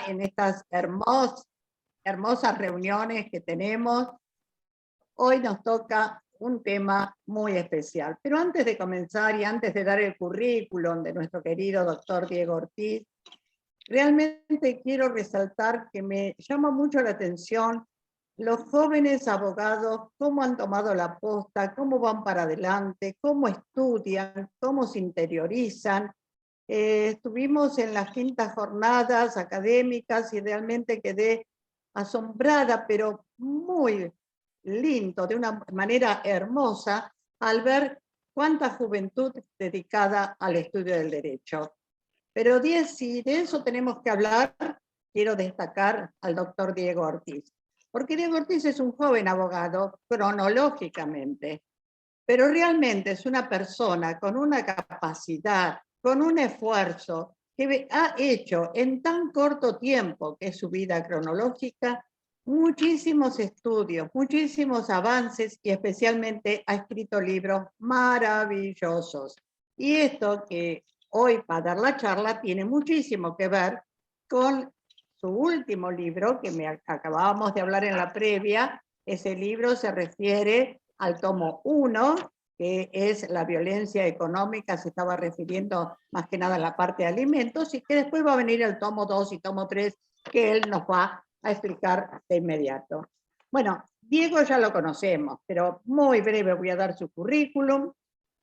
en estas hermosas reuniones que tenemos. Hoy nos toca un tema muy especial. Pero antes de comenzar y antes de dar el currículum de nuestro querido doctor Diego Ortiz, realmente quiero resaltar que me llama mucho la atención los jóvenes abogados, cómo han tomado la posta, cómo van para adelante, cómo estudian, cómo se interiorizan. Estuvimos en las quintas jornadas académicas y realmente quedé asombrada, pero muy lindo, de una manera hermosa, al ver cuánta juventud dedicada al estudio del derecho. Pero si de eso tenemos que hablar, quiero destacar al doctor Diego Ortiz, porque Diego Ortiz es un joven abogado cronológicamente, pero realmente es una persona con una capacidad, con un esfuerzo que ha hecho en tan corto tiempo, que es su vida cronológica, muchísimos estudios, muchísimos avances y especialmente ha escrito libros maravillosos. Y esto que hoy va a dar la charla tiene muchísimo que ver con su último libro, que acabábamos de hablar en la previa. Ese libro se refiere al tomo 1, que es la violencia económica, se estaba refiriendo más que nada a la parte de alimentos, y que después va a venir el tomo 2 y tomo 3, que él nos va a explicar de inmediato. Bueno, Diego ya lo conocemos, pero muy breve voy a dar su currículum.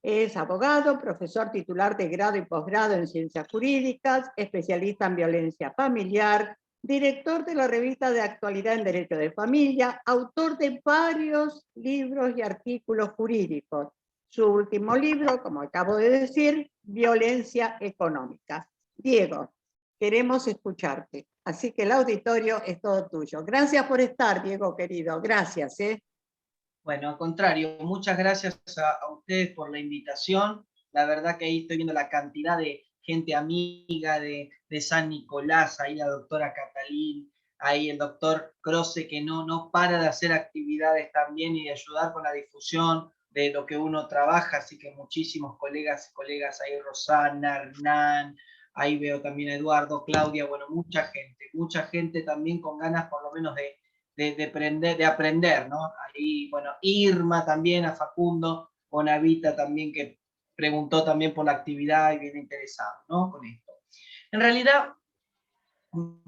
Es abogado, profesor titular de grado y posgrado en ciencias jurídicas, especialista en violencia familiar, director de la revista de actualidad en Derecho de Familia, autor de varios libros y artículos jurídicos. Su último libro, como acabo de decir, Violencia Económica. Diego, queremos escucharte, así que el auditorio es todo tuyo. Gracias por estar, Diego querido, gracias. Bueno, al contrario, muchas gracias a ustedes por la invitación. La verdad que ahí estoy viendo la cantidad de gente amiga de San Nicolás, ahí la doctora Catalín, ahí el doctor Croce, que no para de hacer actividades también y de ayudar con la difusión de lo que uno trabaja, así que muchísimos colegas y colegas, ahí Rosana, Hernán, ahí veo también a Eduardo, Claudia, bueno, mucha gente también con ganas por lo menos de aprender, ¿no? Ahí, bueno, Irma también, a Facundo, Bonavita también, que preguntó también por la actividad y viene interesado, ¿no? Con esto. En realidad,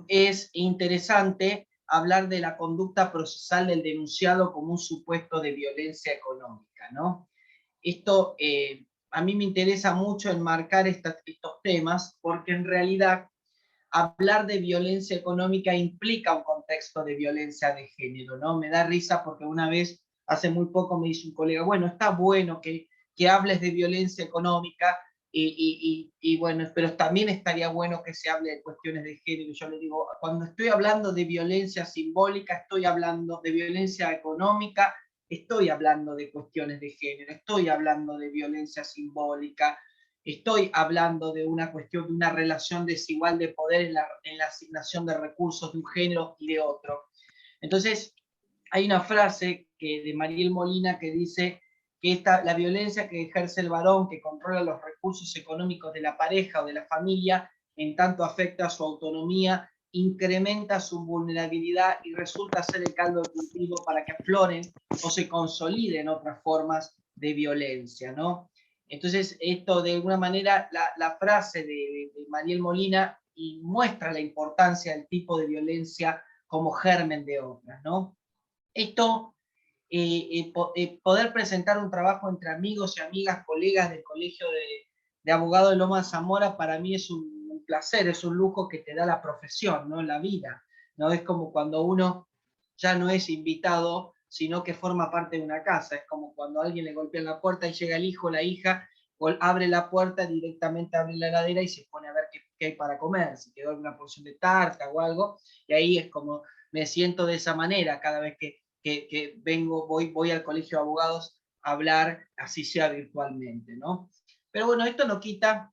es interesante hablar de la conducta procesal del denunciado como un supuesto de violencia económica, ¿no? Esto a mí me interesa mucho enmarcar estos temas porque en realidad hablar de violencia económica implica un contexto de violencia de género, ¿no? Me da risa porque una vez, hace muy poco, me dice un colega, bueno, está bueno que hables de violencia económica y bueno, pero también estaría bueno que se hable de cuestiones de género. Yo le digo, cuando estoy hablando de violencia simbólica, estoy hablando de violencia económica, estoy hablando de cuestiones de género, estoy hablando de violencia simbólica, estoy hablando de una cuestión, de una relación desigual de poder en la asignación de recursos de un género y de otro. Entonces, hay una frase de Mariel Molina que dice que la violencia que ejerce el varón que controla los recursos económicos de la pareja o de la familia, en tanto afecta a su autonomía, incrementa su vulnerabilidad y resulta ser el caldo de cultivo para que afloren o se consoliden otras formas de violencia, ¿no? Entonces, esto de alguna manera, la frase de Mariel Molina y muestra la importancia del tipo de violencia como germen de otras, ¿no? Esto, poder presentar un trabajo entre amigos y amigas, colegas del Colegio de Abogados de Loma de Zamora, para mí es un placer, es un lujo que te da la profesión, ¿no? La vida, ¿no? Es como cuando uno ya no es invitado, sino que forma parte de una casa. Es como cuando a alguien le golpea la puerta y llega el hijo o la hija, o abre la puerta, directamente abre la heladera y se pone a ver qué hay para comer, si quedó alguna porción de tarta o algo, y ahí es como me siento de esa manera cada vez que voy al colegio de abogados a hablar, así sea virtualmente, ¿no? Pero bueno, esto no quita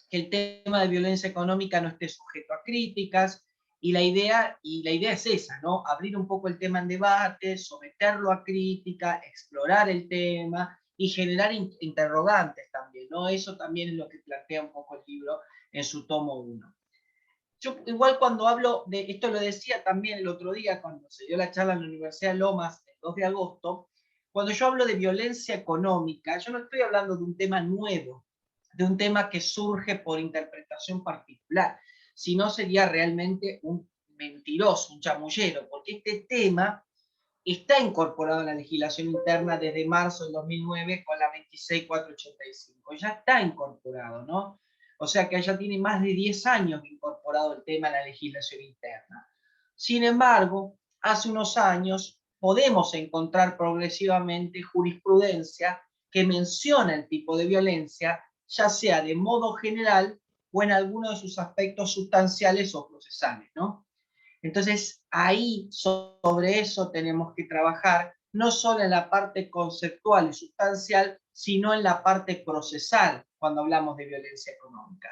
que el tema de violencia económica no esté sujeto a críticas, y la idea es esa, ¿no? Abrir un poco el tema en debate, someterlo a crítica, explorar el tema y generar interrogantes también, ¿no? Eso también es lo que plantea un poco el libro en su tomo 1. Yo igual cuando hablo de, esto lo decía también el otro día cuando se dio la charla en la Universidad de Lomas el 2 de agosto, cuando yo hablo de violencia económica, yo no estoy hablando de un tema nuevo, de un tema que surge por interpretación particular, sino sería realmente un mentiroso, un chamullero, porque este tema está incorporado a la legislación interna desde marzo del 2009 con la 26485. Ya está incorporado, ¿no? O sea que ya tiene más de 10 años incorporado el tema a la legislación interna. Sin embargo, hace unos años podemos encontrar progresivamente jurisprudencia que menciona el tipo de violencia, ya sea de modo general o en alguno de sus aspectos sustanciales o procesales, ¿no? Entonces, ahí sobre eso tenemos que trabajar, no solo en la parte conceptual y sustancial, sino en la parte procesal, cuando hablamos de violencia económica.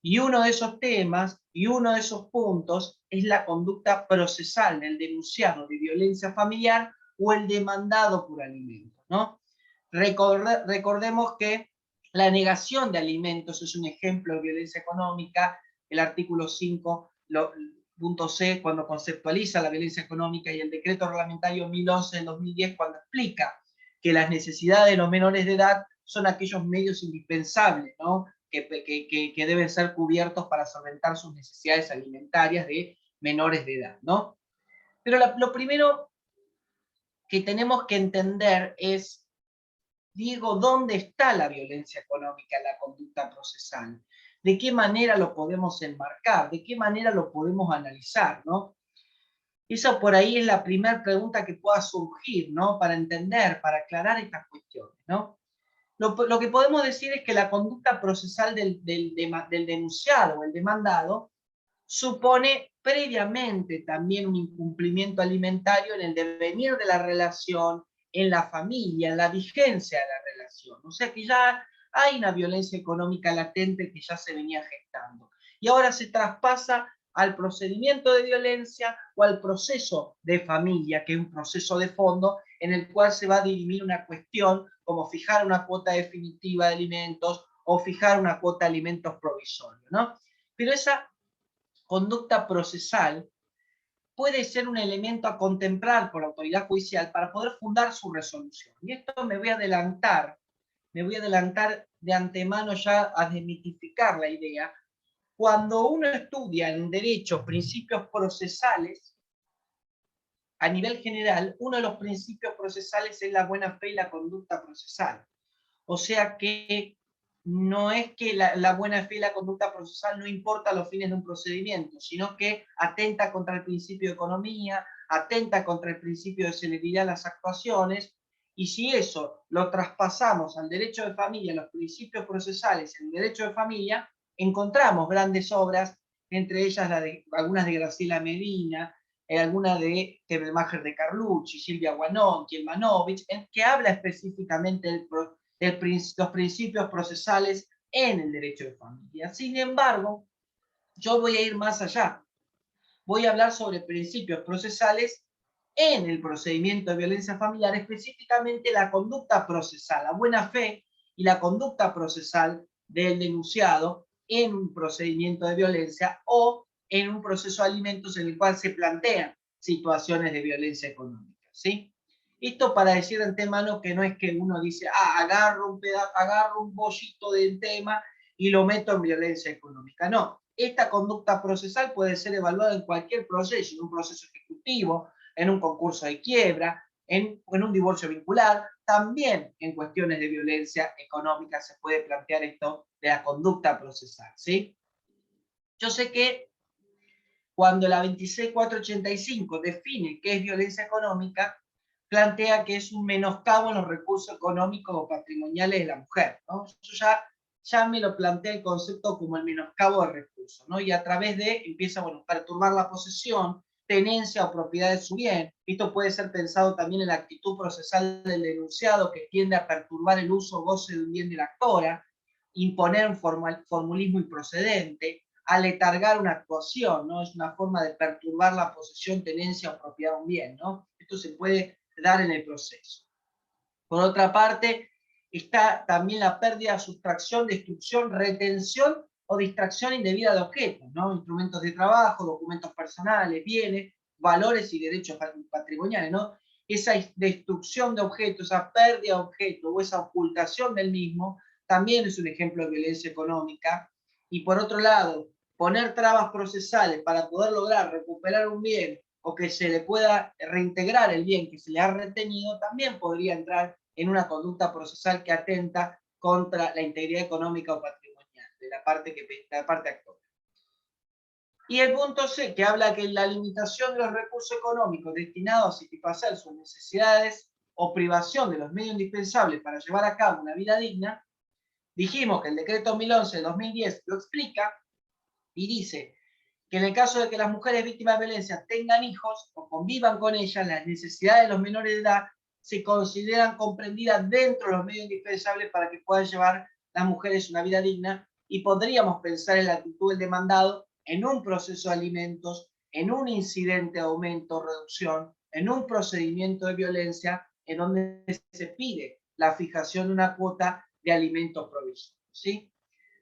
Y uno de esos temas y uno de esos puntos es la conducta procesal del denunciado de violencia familiar o el demandado por alimentos, ¿no? Recordemos que la negación de alimentos es un ejemplo de violencia económica. El artículo 5 punto C, cuando conceptualiza la violencia económica, y el decreto reglamentario 1011 del 2010, cuando explica que las necesidades de los menores de edad son aquellos medios indispensables, ¿no? que deben ser cubiertos para solventar sus necesidades alimentarias de menores de edad, ¿no? Pero lo primero que tenemos que entender es, digo, ¿dónde está la violencia económica en la conducta procesal? ¿De qué manera lo podemos enmarcar? ¿De qué manera lo podemos analizar, no? Esa por ahí es la primera pregunta que pueda surgir, ¿no? Para entender, para aclarar estas cuestiones, ¿no? Lo que podemos decir es que la conducta procesal del denunciado o el demandado supone previamente también un incumplimiento alimentario en el devenir de la relación, en la familia, en la vigencia de la relación. O sea que ya hay una violencia económica latente que ya se venía gestando. Y ahora se traspasa al procedimiento de violencia o al proceso de familia, que es un proceso de fondo en el cual se va a dirimir una cuestión como fijar una cuota definitiva de alimentos o fijar una cuota de alimentos provisorios, ¿no? Pero esa conducta procesal puede ser un elemento a contemplar por la autoridad judicial para poder fundar su resolución. Y esto me voy a adelantar de antemano ya a desmitificar la idea. Cuando uno estudia en derecho principios procesales, a nivel general, uno de los principios procesales es la buena fe y la conducta procesal. O sea que no es que la buena fe y la conducta procesal no importa a los fines de un procedimiento, sino que atenta contra el principio de economía, atenta contra el principio de celeridad de las actuaciones, y si eso lo traspasamos al derecho de familia, los principios procesales en el derecho de familia, encontramos grandes obras, entre ellas algunas de Graciela Medina, alguna de Telemacher de Carlucci, Silvia Guanonchi, el Manovich, que habla específicamente los principios procesales en el derecho de familia. Sin embargo, yo voy a ir más allá. Voy a hablar sobre principios procesales en el procedimiento de violencia familiar, específicamente la conducta procesal, la buena fe y la conducta procesal del denunciado en un procedimiento de violencia o en un proceso de alimentos en el cual se plantean situaciones de violencia económica, ¿sí? Esto para decir de antemano que no es que uno dice, agarro un bollito del tema y lo meto en violencia económica. No, esta conducta procesal puede ser evaluada en cualquier proceso, en un proceso ejecutivo, en un concurso de quiebra, en un divorcio vincular, también en cuestiones de violencia económica se puede plantear esto de la conducta procesal, ¿sí? Yo sé que cuando la 26485 define qué es violencia económica, plantea que es un menoscabo en los recursos económicos o patrimoniales de la mujer, ¿no? Yo ya me lo plantea el concepto como el menoscabo de recursos, ¿no? Y a través de empieza, bueno, perturbar la posesión, tenencia o propiedad de su bien. Esto puede ser pensado también en la actitud procesal del denunciado que tiende a perturbar el uso o goce de un bien de la actora, imponer un formulismo improcedente, aletargar una actuación, ¿no? Es una forma de perturbar la posesión, tenencia o propiedad de un bien, ¿no? Esto se puede dar en el proceso. Por otra parte, está también la pérdida, sustracción, destrucción, retención o distracción indebida de objetos, ¿no? Instrumentos de trabajo, documentos personales, bienes, valores y derechos patrimoniales, ¿no? Esa destrucción de objetos, esa pérdida de objetos o esa ocultación del mismo, también es un ejemplo de violencia económica. Y por otro lado, poner trabas procesales para poder lograr recuperar un bien o que se le pueda reintegrar el bien que se le ha retenido, también podría entrar en una conducta procesal que atenta contra la integridad económica o patrimonial de la parte actora. Y el punto C, que habla que la limitación de los recursos económicos destinados a satisfacer sus necesidades o privación de los medios indispensables para llevar a cabo una vida digna, dijimos que el decreto 2011 de 2010 lo explica y dice que en el caso de que las mujeres víctimas de violencia tengan hijos o convivan con ellas, las necesidades de los menores de edad se consideran comprendidas dentro de los medios indispensables para que puedan llevar las mujeres una vida digna, y podríamos pensar en la actitud del demandado en un proceso de alimentos, en un incidente de aumento o reducción, en un procedimiento de violencia en donde se pide la fijación de una cuota de alimentos provisorios, ¿sí?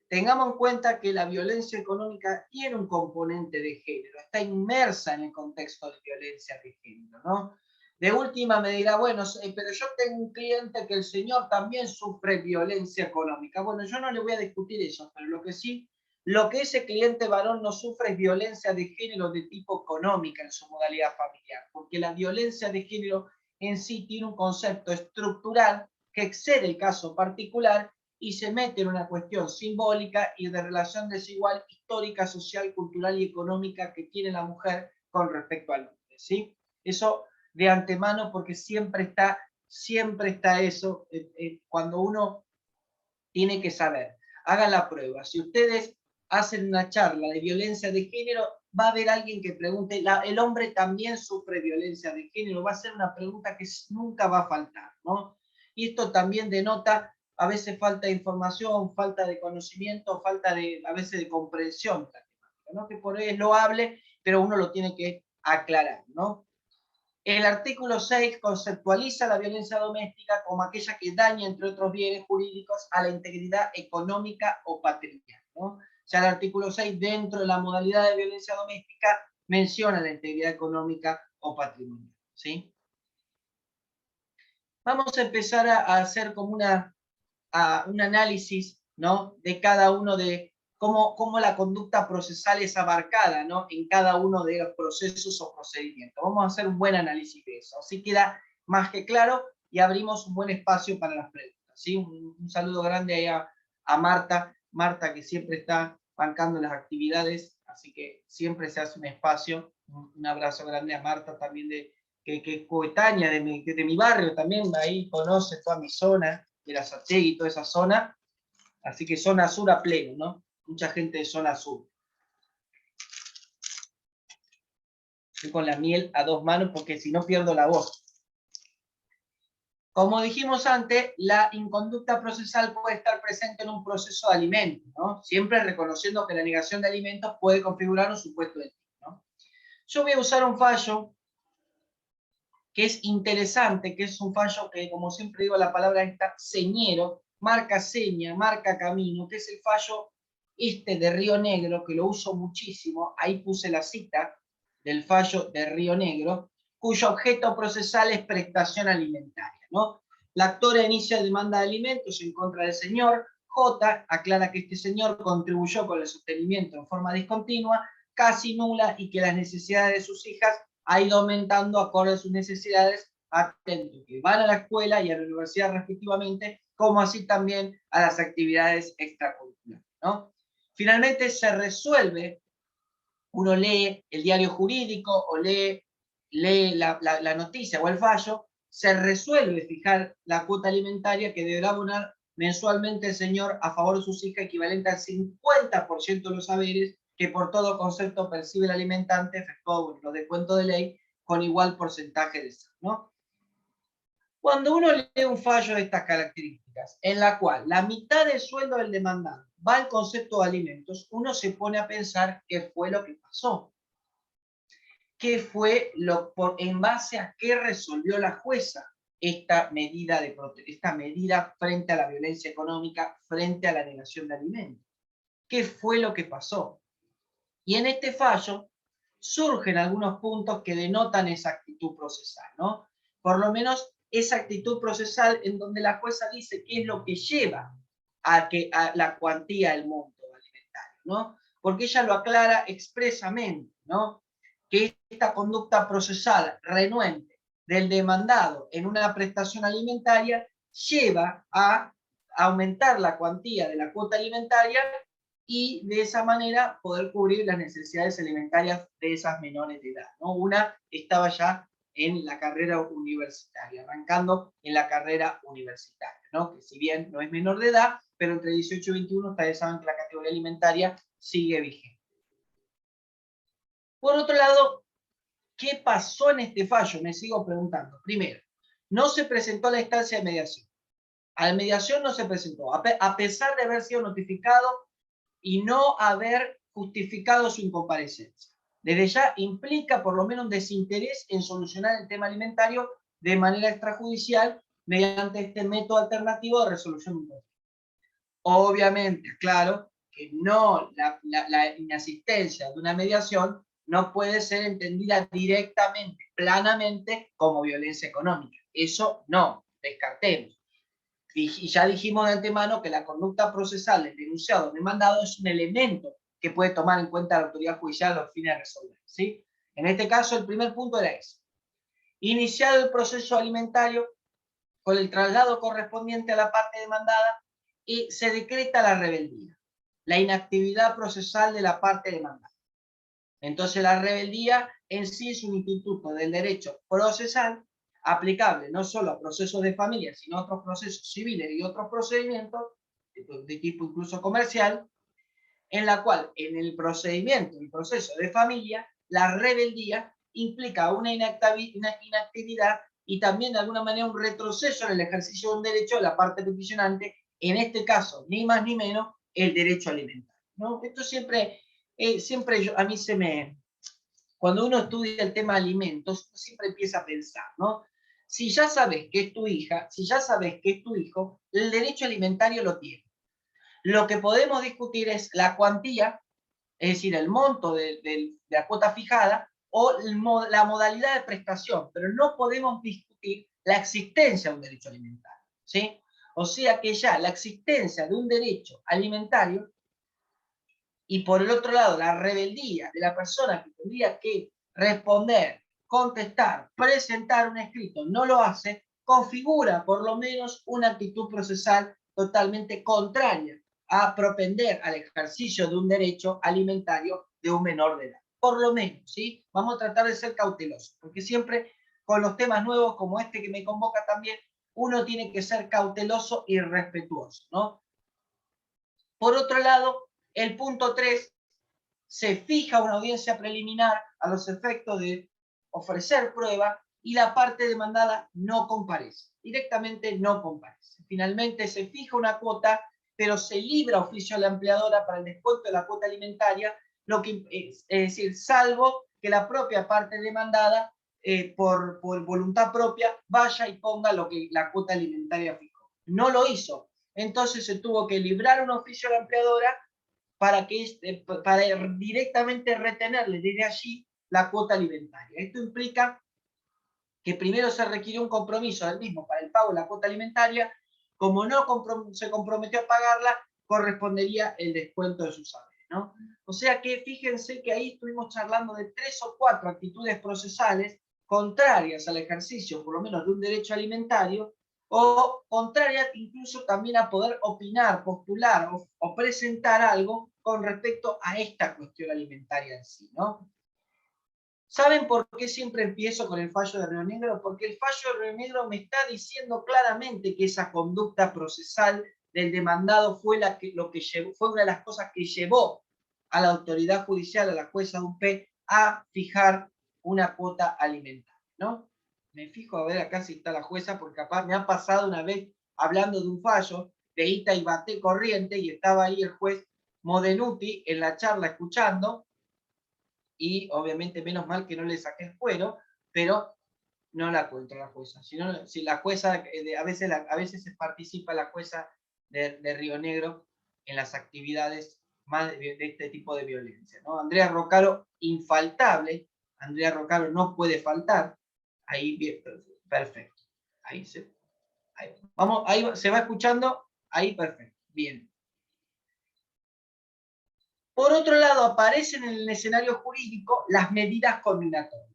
Tengamos en cuenta que la violencia económica tiene un componente de género, está inmersa en el contexto de violencia de género, ¿no? De última me dirá, bueno, pero yo tengo un cliente que el señor también sufre violencia económica. Bueno, yo no le voy a discutir eso, pero lo que ese cliente varón no sufre es violencia de género de tipo económica en su modalidad familiar, porque la violencia de género en sí tiene un concepto estructural que excede el caso particular y se mete en una cuestión simbólica y de relación desigual histórica, social, cultural y económica que tiene la mujer con respecto al hombre, ¿sí? Eso de antemano, porque siempre está eso, cuando uno tiene que saber. Hagan la prueba. Si ustedes hacen una charla de violencia de género, va a haber alguien que pregunte, ¿el hombre también sufre violencia de género? Va a ser una pregunta que nunca va a faltar, ¿no? Y esto también denota a veces falta de información, falta de conocimiento, falta de, a veces de comprensión de la temática, ¿no? Que por ahí es loable, pero uno lo tiene que aclarar, ¿no? El artículo 6 conceptualiza la violencia doméstica como aquella que daña, entre otros bienes jurídicos, a la integridad económica o patrimonial, ¿no? Ya el artículo 6, dentro de la modalidad de violencia doméstica, menciona la integridad económica o patrimonial, ¿sí? Vamos a empezar a hacer como un análisis, ¿no? De cada uno de cómo la conducta procesal es abarcada, ¿no? En cada uno de los procesos o procedimientos. Vamos a hacer un buen análisis de eso. Así queda más que claro y abrimos un buen espacio para las preguntas, ¿sí? Un saludo grande ahí a Marta que siempre está bancando las actividades, así que siempre se hace un espacio. Un abrazo grande a Marta también que es coetánea de mi barrio, también ahí conoce toda mi zona, de la Sategui y toda esa zona, así que zona sur a pleno, ¿no? Mucha gente de zona sur. Estoy con la miel a dos manos porque si no pierdo la voz. Como dijimos antes, la inconducta procesal puede estar presente en un proceso de alimentos, ¿no? Siempre reconociendo que la negación de alimentos puede configurar un supuesto de delito, ¿no? Yo voy a usar un fallo que es interesante, que es un fallo que, como siempre digo, la palabra está señero, marca seña, marca camino, que es el fallo de Río Negro, que lo uso muchísimo, ahí puse la cita del fallo de Río Negro, cuyo objeto procesal es prestación alimentaria, ¿no? La actora inicia demanda de alimentos en contra del señor J, aclara que este señor contribuyó con el sostenimiento en forma discontinua, casi nula, y que las necesidades de sus hijas ha ido aumentando acorde a sus necesidades, atento, que van a la escuela y a la universidad respectivamente, como así también a las actividades extracurriculares, ¿no? Finalmente se resuelve, uno lee el diario jurídico o lee la noticia o el fallo, se resuelve fijar la cuota alimentaria que deberá abonar mensualmente el señor a favor de sus hijas, equivalente al 50% de los haberes que por todo concepto percibe el alimentante, efectuado los descuentos de ley, con igual porcentaje de SAC, ¿no? Cuando uno lee un fallo de estas características, en la cual la mitad del sueldo del demandante va al concepto de alimentos, uno se pone a pensar qué fue lo que pasó. ¿Qué fue en base a qué resolvió la jueza esta medida frente a la violencia económica, frente a la negación de alimentos? qué fue lo que pasó. Y en este fallo surgen algunos puntos que denotan esa actitud procesal, ¿no? Por lo menos esa actitud procesal en donde la jueza dice qué es lo que lleva a la cuantía del monto alimentario, ¿no? Porque ella lo aclara expresamente, ¿no? Que esta conducta procesal renuente del demandado en una prestación alimentaria lleva a aumentar la cuantía de la cuota alimentaria y de esa manera poder cubrir las necesidades alimentarias de esas menores de edad, ¿no? Una estaba ya en la carrera universitaria, arrancando en la carrera universitaria, ¿no? Que si bien no es menor de edad, pero entre 18 y 21 ustedes saben que la categoría alimentaria sigue vigente. Por otro lado, ¿qué pasó en este fallo? Me sigo preguntando. Primero, no se presentó a la instancia de mediación. A la mediación no se presentó, a pesar de haber sido notificado y no haber justificado su incomparecencia. Desde ya implica por lo menos un desinterés en solucionar el tema alimentario de manera extrajudicial mediante este método alternativo de resolución de un conflicto. Obviamente, claro que no, la inasistencia de una mediación no puede ser entendida directamente, planamente, como violencia económica. Eso no, descartemos. Y ya dijimos de antemano que la conducta procesal del denunciado o demandado es un elemento que puede tomar en cuenta la autoridad judicial a los fines de resolver, ¿sí? En este caso, el primer punto era ese. Iniciado el proceso alimentario con el traslado correspondiente a la parte demandada y se decreta la rebeldía, la inactividad procesal de la parte demandada. Entonces, la rebeldía en sí es un instituto del derecho procesal aplicable no solo a procesos de familia, sino a otros procesos civiles y otros procedimientos de tipo incluso comercial, en la cual en el procedimiento, el proceso de familia, la rebeldía implica una inactividad y también de alguna manera un retroceso en el ejercicio de un derecho de la parte peticionante, en este caso, ni más ni menos, el derecho alimentario, ¿no? Esto siempre, a mí se me, cuando uno estudia el tema de alimentos, siempre empieza a pensar, ¿no? Si ya sabes que es tu hija, si ya sabes que es tu hijo, el derecho alimentario lo tiene. Lo que podemos discutir es la cuantía, es decir, el monto de la cuota fijada o la modalidad de prestación, pero no podemos discutir la existencia de un derecho alimentario, ¿sí? O sea que ya la existencia de un derecho alimentario y por el otro lado la rebeldía de la persona que tendría que responder, contestar, presentar un escrito, no lo hace, configura por lo menos una actitud procesal totalmente contraria a propender al ejercicio de un derecho alimentario de un menor de edad. Por lo menos, ¿sí? Vamos a tratar de ser cautelosos, porque siempre con los temas nuevos como este que me convoca también, uno tiene que ser cauteloso y respetuoso, ¿no? Por otro lado, el punto 3, se fija una audiencia preliminar a los efectos de ofrecer prueba y la parte demandada no comparece, directamente no comparece. Finalmente se fija una cuota, pero se libra oficio a la empleadora para el descuento de la cuota alimentaria, lo que es decir, salvo que la propia parte demandada, por voluntad propia, vaya y ponga lo que la cuota alimentaria fijó. No lo hizo. Entonces se tuvo que librar un oficio a la empleadora para directamente retenerle desde allí la cuota alimentaria. Esto implica que primero se requirió un compromiso del mismo para el pago de la cuota alimentaria, como no se comprometió a pagarla, correspondería el descuento de sus saberes, ¿no? O sea que fíjense que ahí estuvimos charlando de 3 o 4 actitudes procesales contrarias al ejercicio, por lo menos, de un derecho alimentario, o contrarias incluso también a poder opinar, postular o presentar algo con respecto a esta cuestión alimentaria en sí, ¿no? ¿Saben por qué siempre empiezo con el fallo de Río Negro? Porque el fallo de Río Negro me está diciendo claramente que esa conducta procesal del demandado fue fue una de las cosas que llevó a la autoridad judicial, a la jueza UP, a fijar una cuota alimentaria, ¿no? Me fijo a ver acá si está la jueza, porque capaz me ha pasado una vez hablando de un fallo de Ita y Baté corriente y estaba ahí el juez Modenuti en la charla escuchando, y obviamente menos mal que no le saqué el cuero, pero no la encuentro la jueza. Si la jueza, a veces participa la jueza de Río Negro en las actividades más de este tipo de violencia, ¿no? Andrea Roccaro, infaltable. Andrea Roccaro no puede faltar. Ahí, bien, perfecto. Ahí vamos, ahí se va escuchando. Ahí, perfecto. Bien. Por otro lado, aparecen en el escenario jurídico las medidas combinatorias.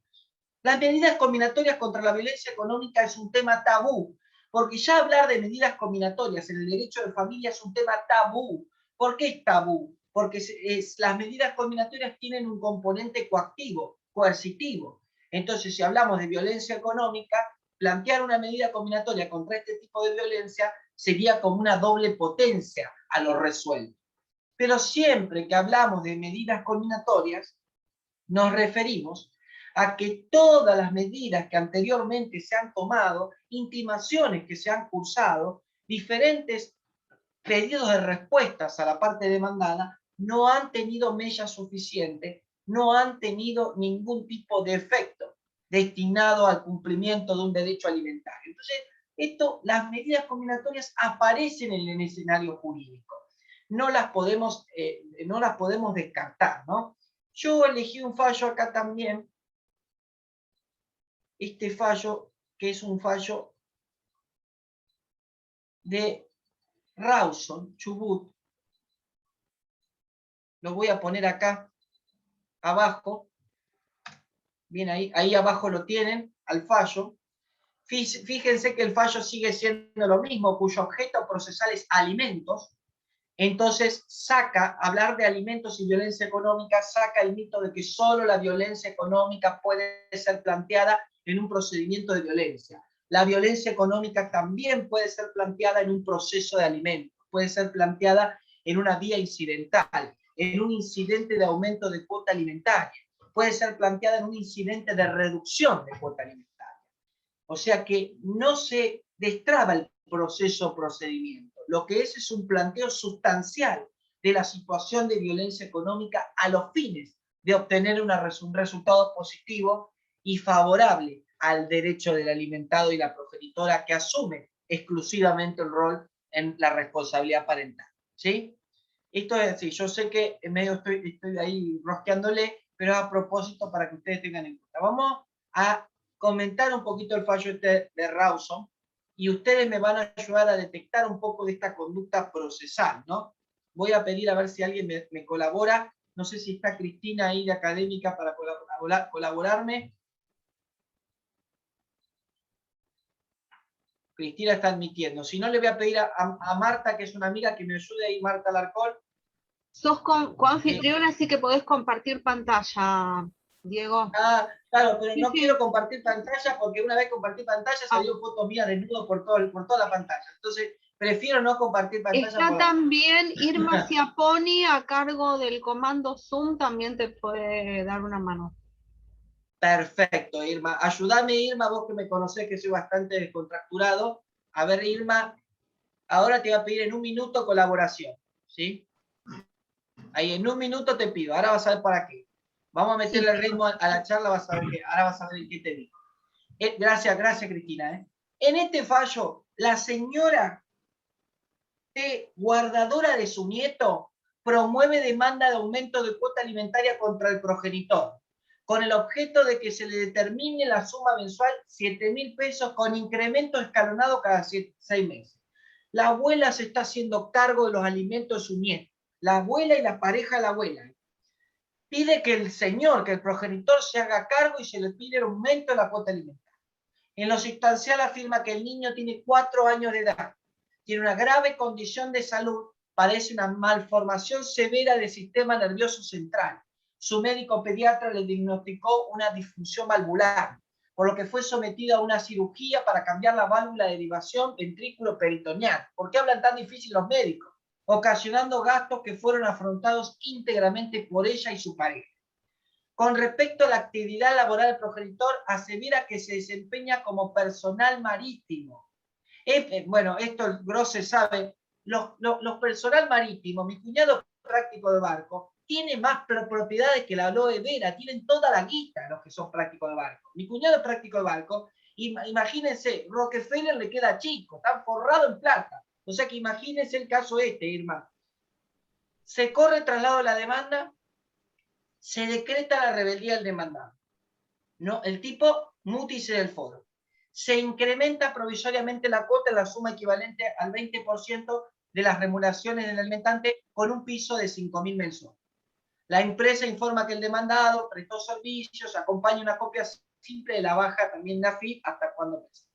Las medidas combinatorias contra la violencia económica es un tema tabú, porque ya hablar de medidas combinatorias en el derecho de familia es un tema tabú. ¿Por qué es tabú? Porque las medidas combinatorias tienen un componente coactivo, coercitivo. Entonces, si hablamos de violencia económica, plantear una medida combinatoria contra este tipo de violencia sería como una doble potencia a lo resuelto. Pero siempre que hablamos de medidas combinatorias, nos referimos a que todas las medidas que anteriormente se han tomado, intimaciones que se han cursado, diferentes pedidos de respuestas a la parte demandada, no han tenido mella suficiente, no han tenido ningún tipo de efecto destinado al cumplimiento de un derecho alimentario. Entonces, las medidas combinatorias aparecen en el escenario jurídico. No las podemos descartar, ¿no? Yo elegí un fallo acá también, este fallo, que es un fallo de Rawson, Chubut. Lo voy a poner acá abajo. Bien, ahí abajo lo tienen, al fallo. Fíjense que el fallo sigue siendo lo mismo, cuyo objeto procesal es alimentos. Entonces, hablar de alimentos y violencia económica, saca el mito de que solo la violencia económica puede ser planteada en un procedimiento de violencia. La violencia económica también puede ser planteada en un proceso de alimentos, puede ser planteada en una vía incidental, en un incidente de aumento de cuota alimentaria, puede ser planteada en un incidente de reducción de cuota alimentaria. O sea que no se destraba el procedimiento. Lo que es un planteo sustancial de la situación de violencia económica a los fines de obtener un resultado positivo y favorable al derecho del alimentado y la progenitora que asume exclusivamente el rol en la responsabilidad parental. ¿Sí? Esto es decir, yo sé que en medio estoy ahí rosqueándole, pero es a propósito para que ustedes tengan en cuenta. Vamos a comentar un poquito el fallo de Rawson y ustedes me van a ayudar a detectar un poco de esta conducta procesal, ¿no? Voy a pedir a ver si alguien me colabora. No sé si está Cristina ahí de Académica para colaborarme. Cristina está admitiendo. Si no, le voy a pedir a Marta, que es una amiga, que me ayude ahí, Marta Larcón. Sos coanfitriona, así que podés compartir pantalla, Diego. Ah, claro, pero Sí, no sí. quiero compartir pantalla porque una vez compartí pantalla salió fotos mías desnudo por toda la pantalla. Entonces, prefiero no compartir pantalla. Está también Irma Ciaponi a cargo del comando Zoom, también te puede dar una mano. Perfecto, Irma. Ayúdame, Irma, vos que me conocés que soy bastante descontracturado. A ver, Irma, ahora te voy a pedir en un minuto colaboración, ¿sí? Ahí en un minuto te pido, ahora vas a ver para qué. Vamos a meterle el ritmo a la charla, ahora vas a ver qué te digo. Gracias, Cristina. En este fallo, la señora guardadora de su nieto promueve demanda de aumento de cuota alimentaria contra el progenitor, con el objeto de que se le determine la suma mensual 7.000 pesos con incremento escalonado cada 6 meses. La abuela se está haciendo cargo de los alimentos de su nieto, la abuela y la pareja de la abuela. Pide que el progenitor se haga cargo y se le pide el aumento de la cuota alimentaria. En lo sustancial afirma que el niño tiene 4 años de edad, tiene una grave condición de salud, padece una malformación severa del sistema nervioso central. Su médico pediatra le diagnosticó una disfunción valvular, por lo que fue sometido a una cirugía para cambiar la válvula de derivación ventrículo-peritoneal. ¿Por qué hablan tan difícil los médicos? Ocasionando gastos que fueron afrontados íntegramente por ella y su pareja. Con respecto a la actividad laboral del progenitor, asevera que se desempeña como personal marítimo. Bueno, esto el Grosse sabe, los personal marítimos, mi cuñado práctico de barco, tiene más propiedades que la aloe vera, tienen toda la guita los que son prácticos de barco. Mi cuñado es práctico de barco, imagínense, Rockefeller le queda chico, está forrado en plata. O sea que imagínense el caso Irma. Se corre traslado de la demanda, se decreta la rebeldía del demandado. ¿No? El tipo mútice del foro. Se incrementa provisoriamente la cuota en la suma equivalente al 20% de las remuneraciones del alimentante con un piso de 5.000 mensuales. La empresa informa que el demandado prestó servicios, acompaña una copia simple de la baja también de AFIP hasta cuando presente.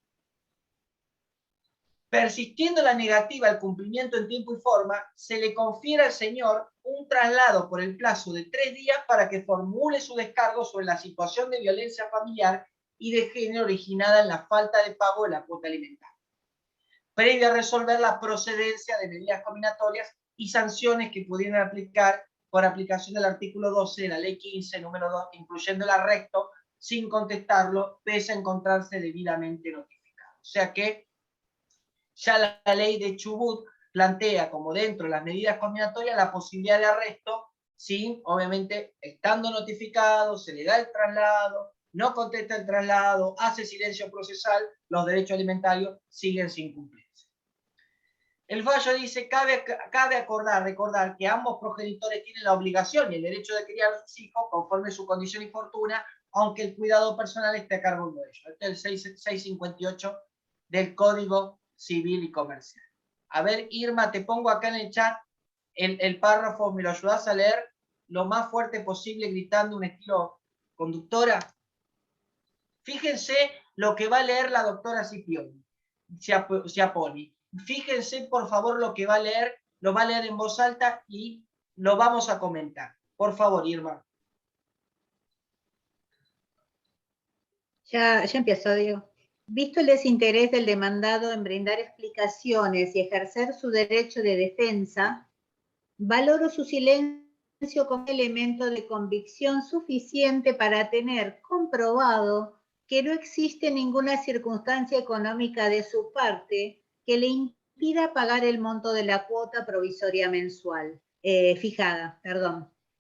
Persistiendo la negativa al cumplimiento en tiempo y forma, se le confiere al señor un traslado por el plazo de 3 días para que formule su descargo sobre la situación de violencia familiar y de género originada en la falta de pago de la cuota alimentaria, previa a resolver la procedencia de medidas combinatorias y sanciones que pudieran aplicar por aplicación del artículo 12 de la ley 15, número 2, incluyendo el arresto, sin contestarlo, pese a encontrarse debidamente notificado. O sea que ya la ley de Chubut plantea como dentro de las medidas combinatorias la posibilidad de arresto, sin, obviamente, estando notificado, se le da el traslado, no contesta el traslado, hace silencio procesal, los derechos alimentarios siguen sin cumplirse. El fallo dice, cabe recordar que ambos progenitores tienen la obligación y el derecho de criar a sus hijos conforme su condición y fortuna, aunque el cuidado personal esté a cargo de ellos. Este es el 658 del Código Civil y Comercial. A ver, Irma, te pongo acá en el chat el párrafo, ¿me lo ayudás a leer lo más fuerte posible, gritando un estilo conductora? Fíjense lo que va a leer la doctora Ciaponi. Fíjense, por favor, lo que va a leer, lo va a leer en voz alta y lo vamos a comentar. Por favor, Irma. Ya empiezo, Diego. Visto el desinterés del demandado en brindar explicaciones y ejercer su derecho de defensa, valoro su silencio como elemento de convicción suficiente para tener comprobado que no existe ninguna circunstancia económica de su parte que le impida pagar el monto de la cuota provisoria mensual, fijada.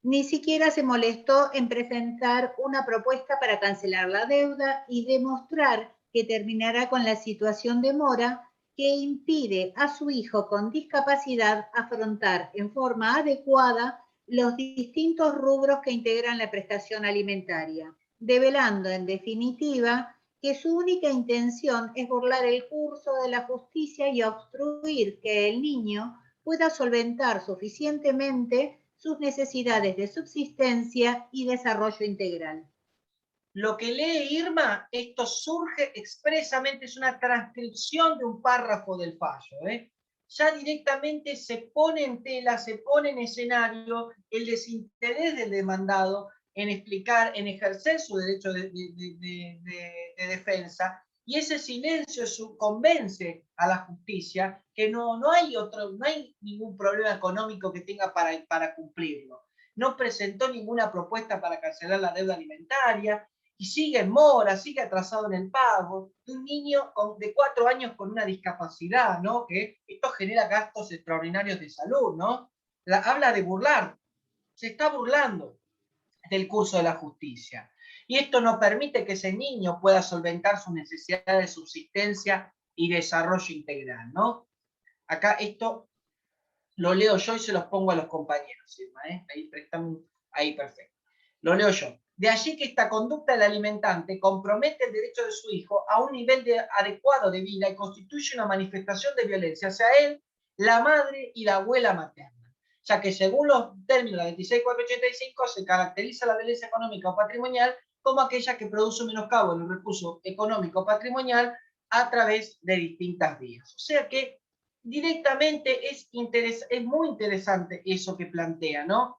Ni siquiera se molestó en presentar una propuesta para cancelar la deuda y demostrar que terminará con la situación de mora que impide a su hijo con discapacidad afrontar en forma adecuada los distintos rubros que integran la prestación alimentaria, develando en definitiva que su única intención es burlar el curso de la justicia y obstruir que el niño pueda solventar suficientemente sus necesidades de subsistencia y desarrollo integral. Lo que lee Irma, esto surge expresamente, es una transcripción de un párrafo del fallo. Ya directamente se pone en tela, se pone en escenario el desinterés del demandado en explicar, en ejercer su derecho de defensa, y ese silencio convence a la justicia que no hay ningún problema económico que tenga para cumplirlo. No presentó ninguna propuesta para cancelar la deuda alimentaria, y sigue en mora, sigue atrasado en el pago, de un niño de 4 años con una discapacidad, ¿no? Que esto genera gastos extraordinarios de salud, ¿no? Habla de burlar, se está burlando del curso de la justicia. Y esto no permite que ese niño pueda solventar sus necesidades de subsistencia y desarrollo integral, ¿no? Acá esto lo leo yo y se los pongo a los compañeros, Irma, ahí perfecto. Lo leo yo. De allí que esta conducta del alimentante compromete el derecho de su hijo a un nivel adecuado de vida y constituye una manifestación de violencia hacia él, la madre y la abuela materna, ya que según los términos de la 26.485 se caracteriza la violencia económica o patrimonial como aquella que produce un menoscabo en el recurso económico o patrimonial a través de distintas vías. O sea que directamente es muy interesante eso que plantea, ¿no?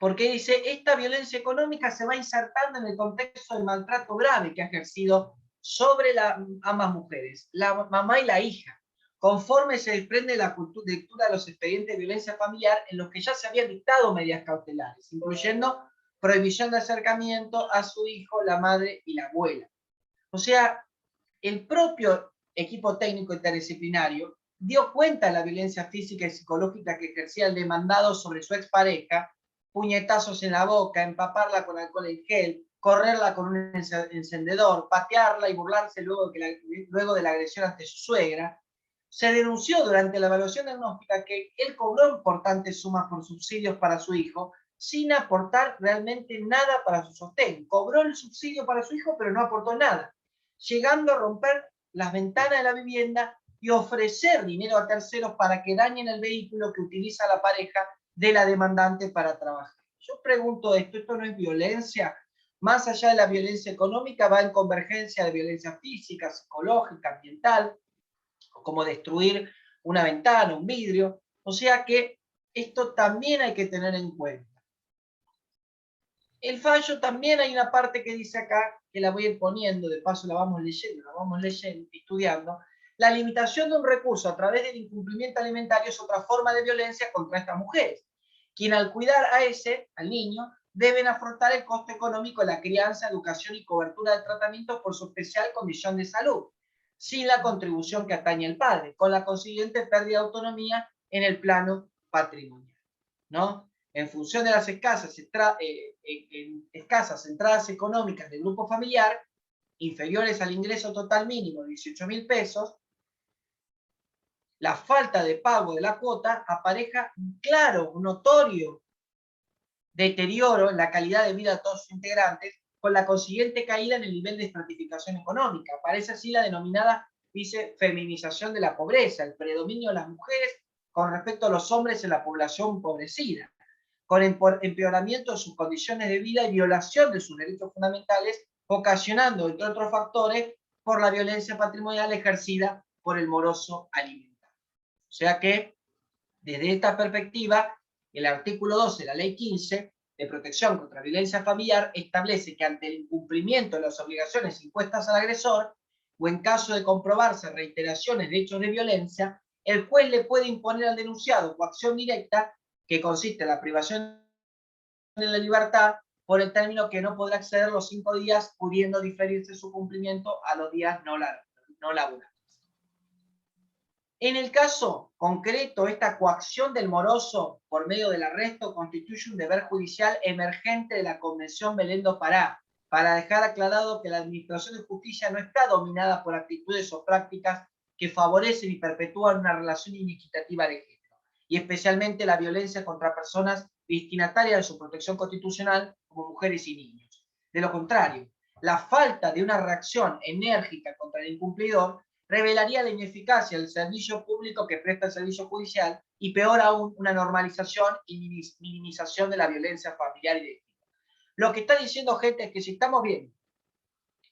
Porque dice, esta violencia económica se va insertando en el contexto del maltrato grave que ha ejercido sobre ambas mujeres, la mamá y la hija, conforme se desprende la lectura de los expedientes de violencia familiar en los que ya se habían dictado medidas cautelares, incluyendo prohibición de acercamiento a su hijo, la madre y la abuela. O sea, el propio equipo técnico interdisciplinario dio cuenta de la violencia física y psicológica que ejercía el demandado sobre su expareja, puñetazos en la boca, empaparla con alcohol en gel, correrla con un encendedor, patearla y burlarse luego de la agresión ante su suegra. O se denunció durante la evaluación diagnóstica que él cobró importantes sumas por subsidios para su hijo, sin aportar realmente nada para su sostén. Cobró el subsidio para su hijo, pero no aportó nada, llegando a romper las ventanas de la vivienda y ofrecer dinero a terceros para que dañen el vehículo que utiliza la pareja de la demandante para trabajar. Yo pregunto ¿esto no es violencia? Más allá de la violencia económica, va en convergencia de violencia física, psicológica, ambiental, como destruir una ventana, un vidrio. O sea que esto también hay que tener en cuenta. El fallo también hay una parte que dice acá, que la voy a ir poniendo, de paso la vamos leyendo, estudiando. La limitación de un recurso a través del incumplimiento alimentario es otra forma de violencia contra estas mujeres, quien al cuidar al niño, deben afrontar el costo económico de la crianza, educación y cobertura de tratamientos por su especial condición de salud, sin la contribución que atañe al padre, con la consiguiente pérdida de autonomía en el plano patrimonial, ¿no? En función de las escasas entradas económicas del grupo familiar, inferiores al ingreso total mínimo de 18.000 pesos, la falta de pago de la cuota apareja un claro, un notorio deterioro en la calidad de vida de todos sus integrantes, con la consiguiente caída en el nivel de estratificación económica. Aparece así la denominada, dice, feminización de la pobreza, el predominio de las mujeres con respecto a los hombres en la población empobrecida, con empeoramiento de sus condiciones de vida y violación de sus derechos fundamentales, ocasionando, entre otros factores, por la violencia patrimonial ejercida por el moroso alimentario. O sea que, desde esta perspectiva, el artículo 12 de la Ley 15 de protección contra la violencia familiar establece que ante el incumplimiento de las obligaciones impuestas al agresor, o en caso de comprobarse reiteraciones de hechos de violencia, el juez le puede imponer al denunciado coacción directa, que consiste en la privación de la libertad, por el término que no podrá exceder los 5 días, pudiendo diferirse su cumplimiento a los días no laborables. En el caso concreto, esta coacción del moroso por medio del arresto constituye un deber judicial emergente de la Convención Belén do Pará, para dejar aclarado que la Administración de Justicia no está dominada por actitudes o prácticas que favorecen y perpetúan una relación inequitativa de género, y especialmente la violencia contra personas destinatarias de su protección constitucional, como mujeres y niños. De lo contrario, la falta de una reacción enérgica contra el incumplidor revelaría la ineficacia del servicio público que presta el servicio judicial y, peor aún, una normalización y minimización de la violencia familiar y de género. Lo que está diciendo, gente, es que si estamos viendo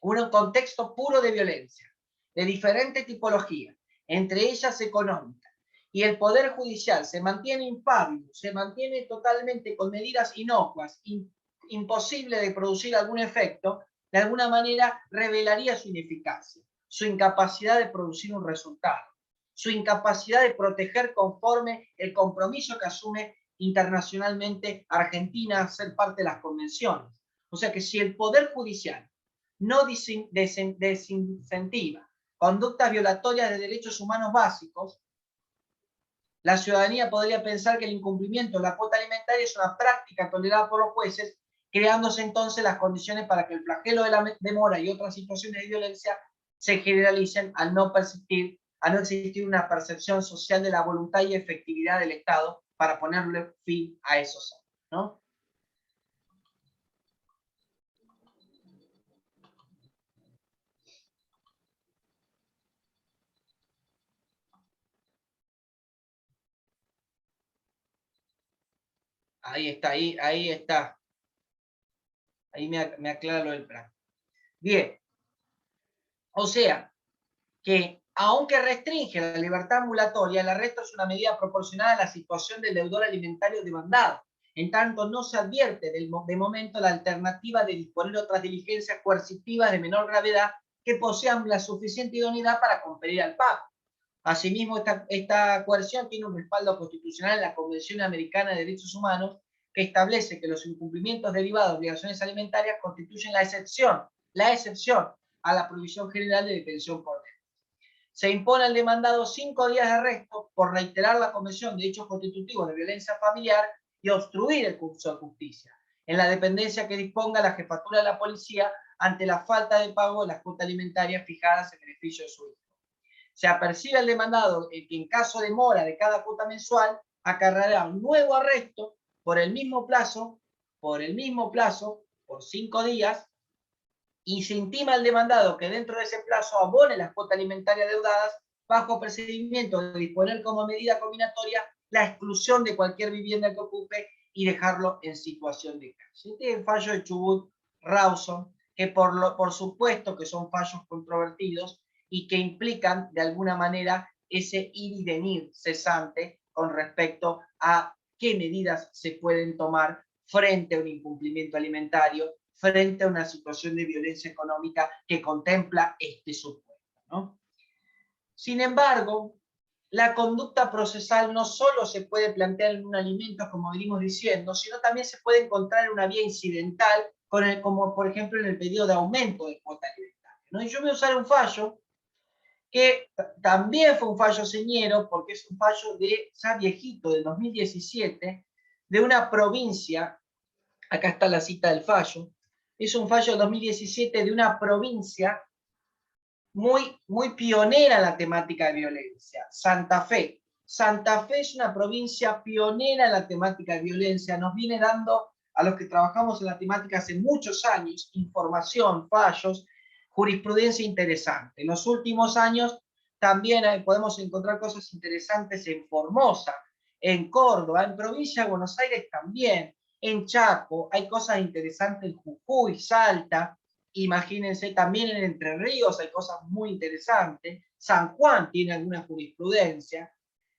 un contexto puro de violencia, de diferente tipología, entre ellas económica, y el Poder Judicial se mantiene impávido, se mantiene totalmente con medidas inocuas, imposible de producir algún efecto, de alguna manera revelaría su ineficacia, su incapacidad de producir un resultado, su incapacidad de proteger conforme el compromiso que asume internacionalmente Argentina a ser parte de las convenciones. O sea que si el Poder Judicial no desincentiva conductas violatorias de derechos humanos básicos, la ciudadanía podría pensar que el incumplimiento de la cuota alimentaria es una práctica tolerada por los jueces, creándose entonces las condiciones para que el flagelo de la demora y otras situaciones de violencia se generalicen al no existir una percepción social de la voluntad y efectividad del Estado para ponerle fin a esos años, ¿no? Ahí está, ahí está. Ahí me aclara lo del plan. Bien. O sea, que aunque restringe la libertad ambulatoria, el arresto es una medida proporcionada a la situación del deudor alimentario demandado. En tanto, no se advierte de momento la alternativa de disponer otras diligencias coercitivas de menor gravedad que posean la suficiente idoneidad para compelir al pago. Asimismo, esta coerción tiene un respaldo constitucional en la Convención Americana de Derechos Humanos, que establece que los incumplimientos derivados de obligaciones alimentarias constituyen la excepción a la prohibición general de detención por ley. Se impone al demandado 5 días de arresto por reiterar la comisión de hechos constitutivos de violencia familiar y obstruir el curso de justicia, en la dependencia que disponga la jefatura de la policía ante la falta de pago de las cuotas alimentarias fijadas en beneficio de su hijo. se apercibe el demandado que en caso de mora de cada cuota mensual, acarreará un nuevo arresto por el mismo plazo, por 5 días, y se intima al demandado que dentro de ese plazo abone las cuotas alimentarias deudadas bajo procedimiento de disponer como medida combinatoria la exclusión de cualquier vivienda que ocupe y dejarlo en situación de calle. Este es el fallo de Chubut Rawson, que por supuesto que son fallos controvertidos y que implican de alguna manera ese ir y venir cesante con respecto a qué medidas se pueden tomar frente a un incumplimiento alimentario, frente a una situación de violencia económica que contempla este supuesto, ¿no? Sin embargo, la conducta procesal no solo se puede plantear en un alimento, como venimos diciendo, sino también se puede encontrar en una vía incidental, como por ejemplo en el pedido de aumento de cuota alimentaria, ¿no? Y yo voy a usar un fallo que también fue un fallo señero, porque es un fallo ya viejito, de 2017, de una provincia, acá está la cita del fallo, es un fallo de 2017 de una provincia muy pionera en la temática de violencia, Santa Fe. Santa Fe es una provincia pionera en la temática de violencia, nos viene dando a los que trabajamos en la temática hace muchos años información, fallos, jurisprudencia interesante. En los últimos años también podemos encontrar cosas interesantes en Formosa, en Córdoba, en provincia de Buenos Aires también, en Chaco, hay cosas interesantes en Jujuy, Salta. Imagínense, también en Entre Ríos hay cosas muy interesantes. San Juan tiene alguna jurisprudencia.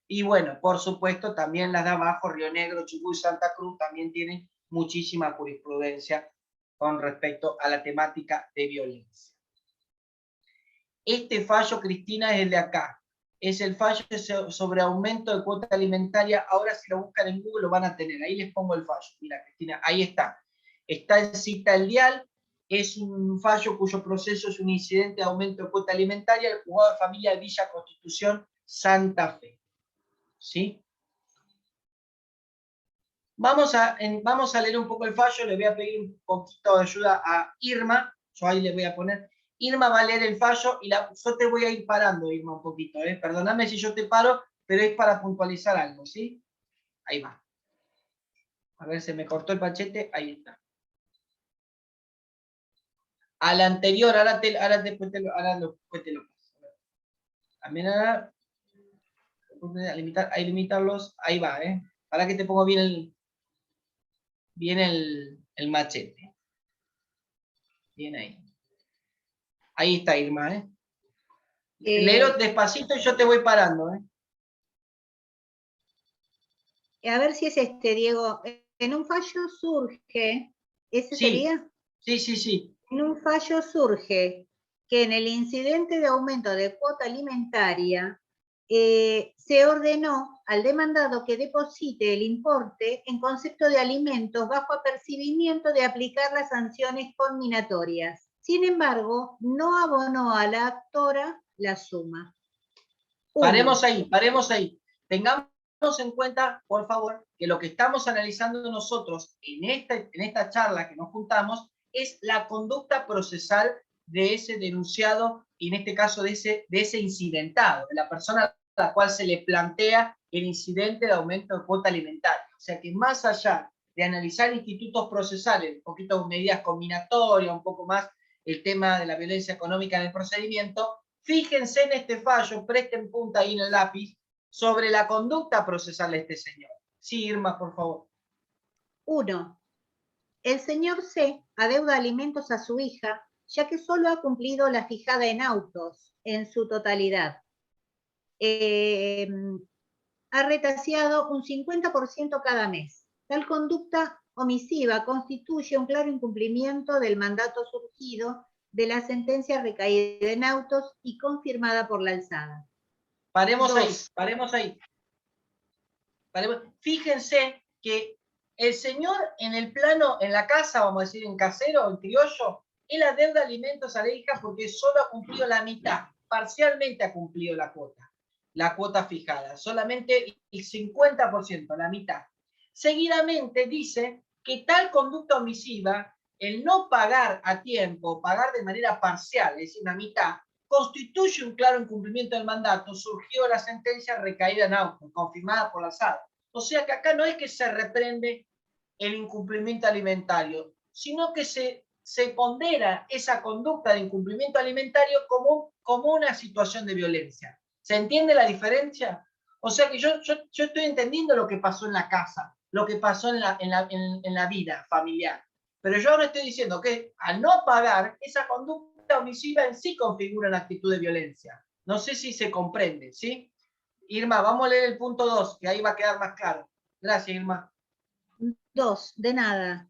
Y bueno, por supuesto, también las de abajo, Río Negro, Chubut y Santa Cruz, también tienen muchísima jurisprudencia con respecto a la temática de violencia. Este fallo, Cristina, es el de acá. Es el fallo sobre aumento de cuota alimentaria. Ahora si lo buscan en Google lo van a tener. Ahí les pongo el fallo. Mira, Cristina, ahí está. Está en cita el dial. Es un fallo cuyo proceso es un incidente de aumento de cuota alimentaria del juzgado de familia de Villa Constitución, Santa Fe. ¿Sí? Vamos a leer un poco el fallo. Le voy a pedir un poquito de ayuda a Irma. Yo ahí le voy a poner. Irma va a leer el fallo y yo te voy a ir parando, Irma, un poquito. Perdóname si yo te paro, pero es para puntualizar algo, ¿sí? Ahí va. A ver, se me cortó el pachete. Ahí está. Al anterior, ahora después te lo paso. También ahora, a limitarlos. Ahí va, Para que te pongo bien el machete. Bien ahí. Ahí está, Irma, Léelo despacito y yo te voy parando, A ver si es Diego. En un fallo surge, ¿ese sí, sería? Sí. En un fallo surge que en el incidente de aumento de cuota alimentaria se ordenó al demandado que deposite el importe en concepto de alimentos bajo apercibimiento de aplicar las sanciones conminatorias. Sin embargo, no abonó a la actora la suma. Paremos ahí. Tengamos en cuenta, por favor, que lo que estamos analizando nosotros en esta charla que nos juntamos es la conducta procesal de ese denunciado y en este caso de ese incidentado, de la persona a la cual se le plantea el incidente de aumento de cuota alimentaria. O sea que más allá de analizar institutos procesales, un poquito medidas combinatorias, un poco más el tema de la violencia económica en el procedimiento, fíjense en este fallo, presten punta ahí en el lápiz, sobre la conducta procesal de este señor. Sí, Irma, por favor. 1. El señor C adeuda alimentos a su hija, ya que solo ha cumplido la fijada en autos en su totalidad. Ha retaseado un 50% cada mes. Tal conducta omisiva constituye un claro incumplimiento del mandato surgido de la sentencia recaída en autos y confirmada por la alzada. Paremos ahí. Fíjense que el señor en el plano, en la casa, vamos a decir en casero, en criollo, él adeuda alimentos a la hija porque solo ha cumplido la mitad, parcialmente ha cumplido la cuota fijada, solamente el 50%, la mitad. Seguidamente dice que tal conducta omisiva, el no pagar a tiempo, pagar de manera parcial, es decir, una mitad, constituye un claro incumplimiento del mandato, surgió la sentencia recaída en auto, confirmada por la sala. O sea que acá no es que se reprende el incumplimiento alimentario, sino que se pondera esa conducta de incumplimiento alimentario como una situación de violencia. ¿Se entiende la diferencia? O sea que yo estoy entendiendo lo que pasó en la casa, lo que pasó en la vida familiar. Pero yo ahora estoy diciendo que al no pagar, esa conducta omisiva en sí configura una actitud de violencia. No sé si se comprende, ¿sí? Irma, vamos a leer el punto 2, que ahí va a quedar más claro. Gracias, Irma. 2, de nada.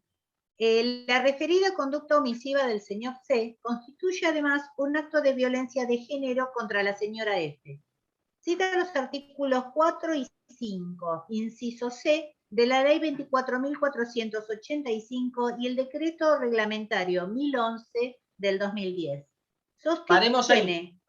La referida conducta omisiva del señor C constituye además un acto de violencia de género contra la señora F. Cita los artículos 4 y 5, inciso C, de la Ley 24.485 y el Decreto Reglamentario 1011 del 2010. Paremos ahí.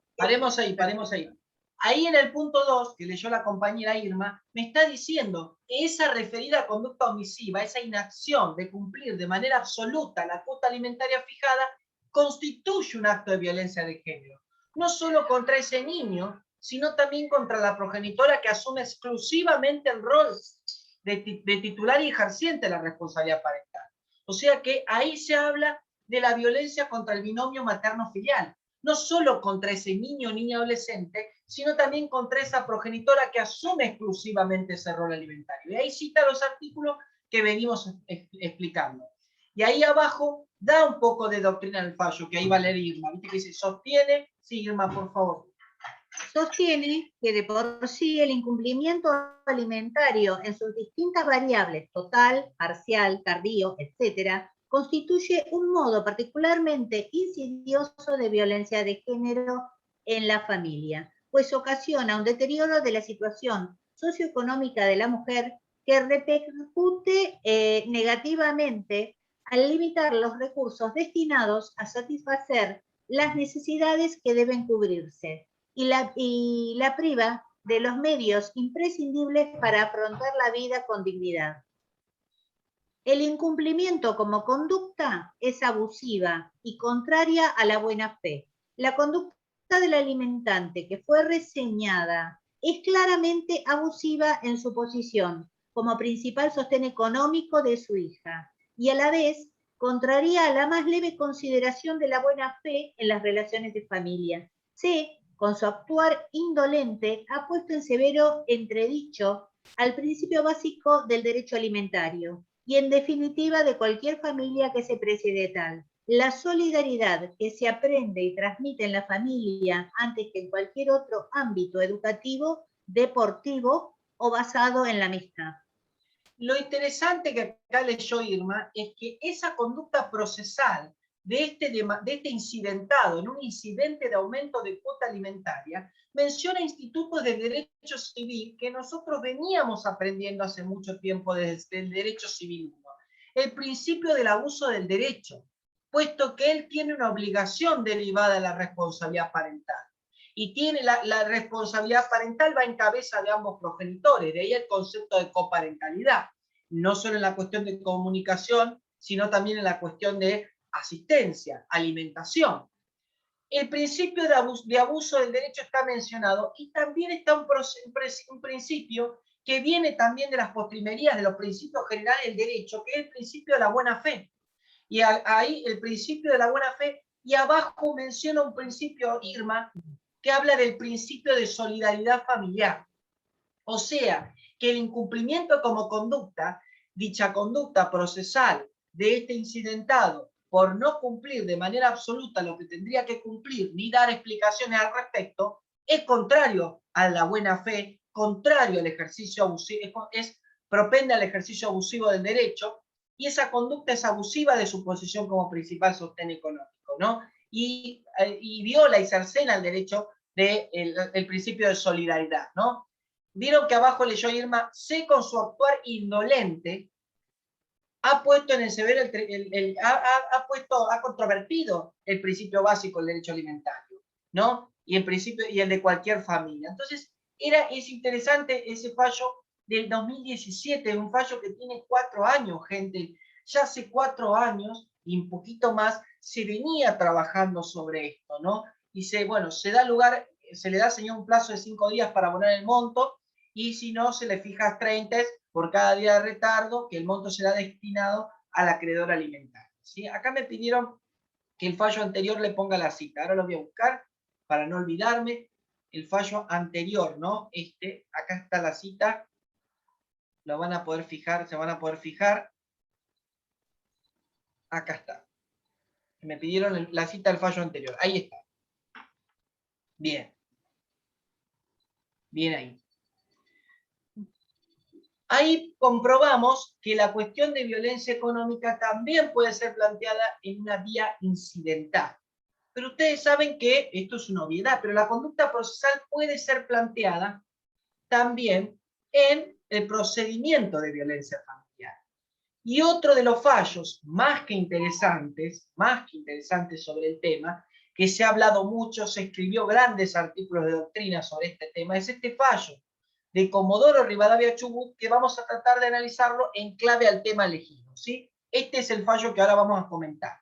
Ahí en el punto 2, que leyó la compañera Irma, me está diciendo que esa referida conducta omisiva, esa inacción de cumplir de manera absoluta la cuota alimentaria fijada, constituye un acto de violencia de género. No solo contra ese niño, sino también contra la progenitora que asume exclusivamente el rol de titular y ejerciente la responsabilidad parental. O sea que ahí se habla de la violencia contra el binomio materno-filial. No solo contra ese niño o niña adolescente, sino también contra esa progenitora que asume exclusivamente ese rol alimentario. Y ahí cita los artículos que venimos explicando. Y ahí abajo da un poco de doctrina al fallo, que ahí va a leer Irma. ¿Viste que dice sostiene? Sí, Irma, por favor. Sostiene que de por sí el incumplimiento alimentario en sus distintas variables, total, parcial, tardío, etc., constituye un modo particularmente insidioso de violencia de género en la familia, pues ocasiona un deterioro de la situación socioeconómica de la mujer que repercute negativamente al limitar los recursos destinados a satisfacer las necesidades que deben cubrirse y la priva de los medios imprescindibles para afrontar la vida con dignidad. El incumplimiento como conducta es abusiva y contraria a la buena fe. La conducta del alimentante que fue reseñada es claramente abusiva en su posición como principal sostén económico de su hija y a la vez contraría a la más leve consideración de la buena fe en las relaciones de familia. C, con su actuar indolente, ha puesto en severo entredicho al principio básico del derecho alimentario y en definitiva de cualquier familia que se precie de tal. La solidaridad que se aprende y transmite en la familia antes que en cualquier otro ámbito educativo, deportivo o basado en la amistad. Lo interesante que acá leyó Irma es que esa conducta procesal de este incidentado, en un incidente de aumento de cuota alimentaria, menciona institutos de derecho civil que nosotros veníamos aprendiendo hace mucho tiempo desde el derecho civil 1. El principio del abuso del derecho, puesto que él tiene una obligación derivada de la responsabilidad parental. Y tiene la responsabilidad parental va en cabeza de ambos progenitores, de ahí el concepto de coparentalidad, no solo en la cuestión de comunicación, sino también en la cuestión de asistencia, alimentación. El principio de abuso del derecho está mencionado y también está un principio que viene también de las postrimerías de los principios generales del derecho, que es el principio de la buena fe. Y ahí el principio de la buena fe, y abajo menciona un principio, Irma, que habla del principio de solidaridad familiar. O sea, que el incumplimiento como conducta, dicha conducta procesal de este incidentado, por no cumplir de manera absoluta lo que tendría que cumplir, ni dar explicaciones al respecto, es contrario a la buena fe, contrario al ejercicio abusivo, propende al ejercicio abusivo del derecho, y esa conducta es abusiva de su posición como principal sostén económico, ¿no? Y viola y cercena el derecho del principio de solidaridad, ¿no? Vieron que abajo leyó Irma, C con su actuar indolente ha puesto en el severo, ha controvertido el principio básico del derecho alimentario, ¿no? Y el de cualquier familia. Entonces, es interesante ese fallo del 2017, un fallo que tiene 4 años, gente. Ya hace 4 años y un poquito más se venía trabajando sobre esto, ¿no? dice, bueno, se da lugar, se le da, señor, un plazo de 5 días para abonar el monto, y si no, se le fija 30 por cada día de retardo, que el monto será destinado al acreedor alimentario. ¿Sí? Acá me pidieron que el fallo anterior le ponga la cita. Ahora lo voy a buscar para no olvidarme. El fallo anterior, ¿no? Acá está la cita. Lo van a poder fijar, se van a poder fijar. Acá está. Me pidieron la cita del fallo anterior. Ahí está. Bien. Bien ahí. Ahí comprobamos que la cuestión de violencia económica también puede ser planteada en una vía incidental. Pero ustedes saben que esto es una obviedad, pero la conducta procesal puede ser planteada también en el procedimiento de violencia familiar. Y otro de los fallos más que interesantes sobre el tema, que se ha hablado mucho, se escribió grandes artículos de doctrina sobre este tema, es este fallo de Comodoro Rivadavia Chubut, que vamos a tratar de analizarlo en clave al tema elegido, ¿sí? Este es el fallo que ahora vamos a comentar.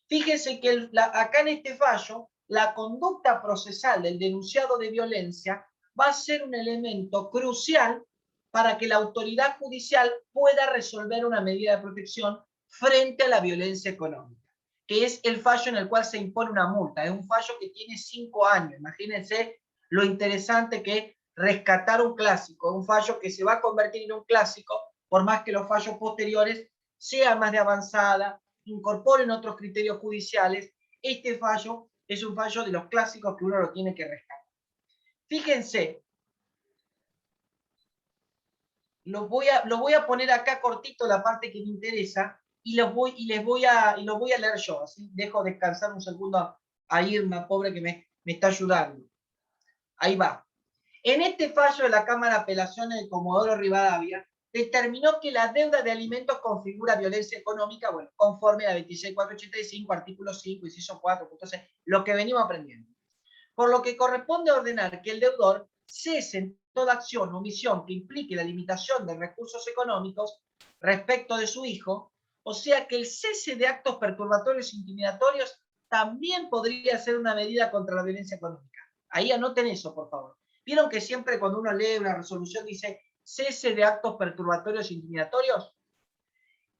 Fíjense que acá en este fallo, la conducta procesal del denunciado de violencia va a ser un elemento crucial para que la autoridad judicial pueda resolver una medida de protección frente a la violencia económica, que es el fallo en el cual se impone una multa. Es un fallo que tiene 5 años. Imagínense lo interesante que es rescatar un clásico, un fallo que se va a convertir en un clásico, por más que los fallos posteriores sean más de avanzada, incorporen otros criterios judiciales. Este fallo es un fallo de los clásicos que uno lo tiene que rescatar. Fíjense, lo voy a poner acá cortito la parte que me interesa y lo voy a leer yo, así dejo descansar un segundo a Irma, pobre que me está ayudando. Ahí va. En este fallo de la Cámara de Apelaciones de Comodoro Rivadavia, determinó que la deuda de alimentos configura violencia económica, bueno, conforme a la 26.485, artículo 5, inciso 4, entonces, lo que venimos aprendiendo. Por lo que corresponde ordenar que el deudor cese en toda acción o omisión que implique la limitación de recursos económicos respecto de su hijo, o sea que el cese de actos perturbatorios e intimidatorios también podría ser una medida contra la violencia económica. Ahí anoten eso, por favor. ¿Vieron que siempre cuando uno lee una resolución dice cese de actos perturbatorios e intimidatorios?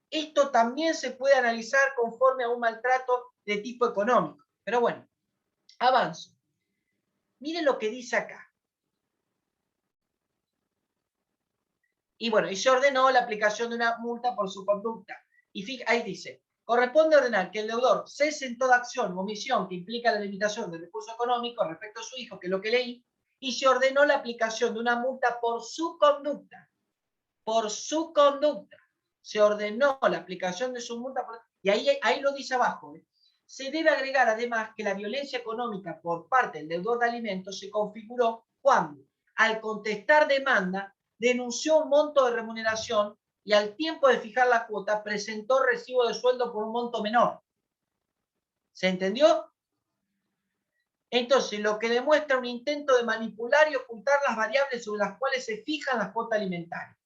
Esto también se puede analizar conforme a un maltrato de tipo económico. Pero bueno, avanzo. Miren lo que dice acá. Y bueno, y se ordenó la aplicación de una multa por su conducta. Y ahí dice, corresponde ordenar que el deudor cese en toda acción o omisión que implica la limitación del recurso económico respecto a su hijo, que es lo que leí, y se ordenó la aplicación de una multa por su conducta. Por su conducta. Se ordenó la aplicación de su multa. Y ahí lo dice abajo. Se debe agregar además que la violencia económica por parte del deudor de alimentos se configuró cuando, al contestar demanda, denunció un monto de remuneración y al tiempo de fijar la cuota presentó recibo de sueldo por un monto menor. ¿Se entendió? Entonces, lo que demuestra un intento de manipular y ocultar las variables sobre las cuales se fijan las cuotas alimentarias.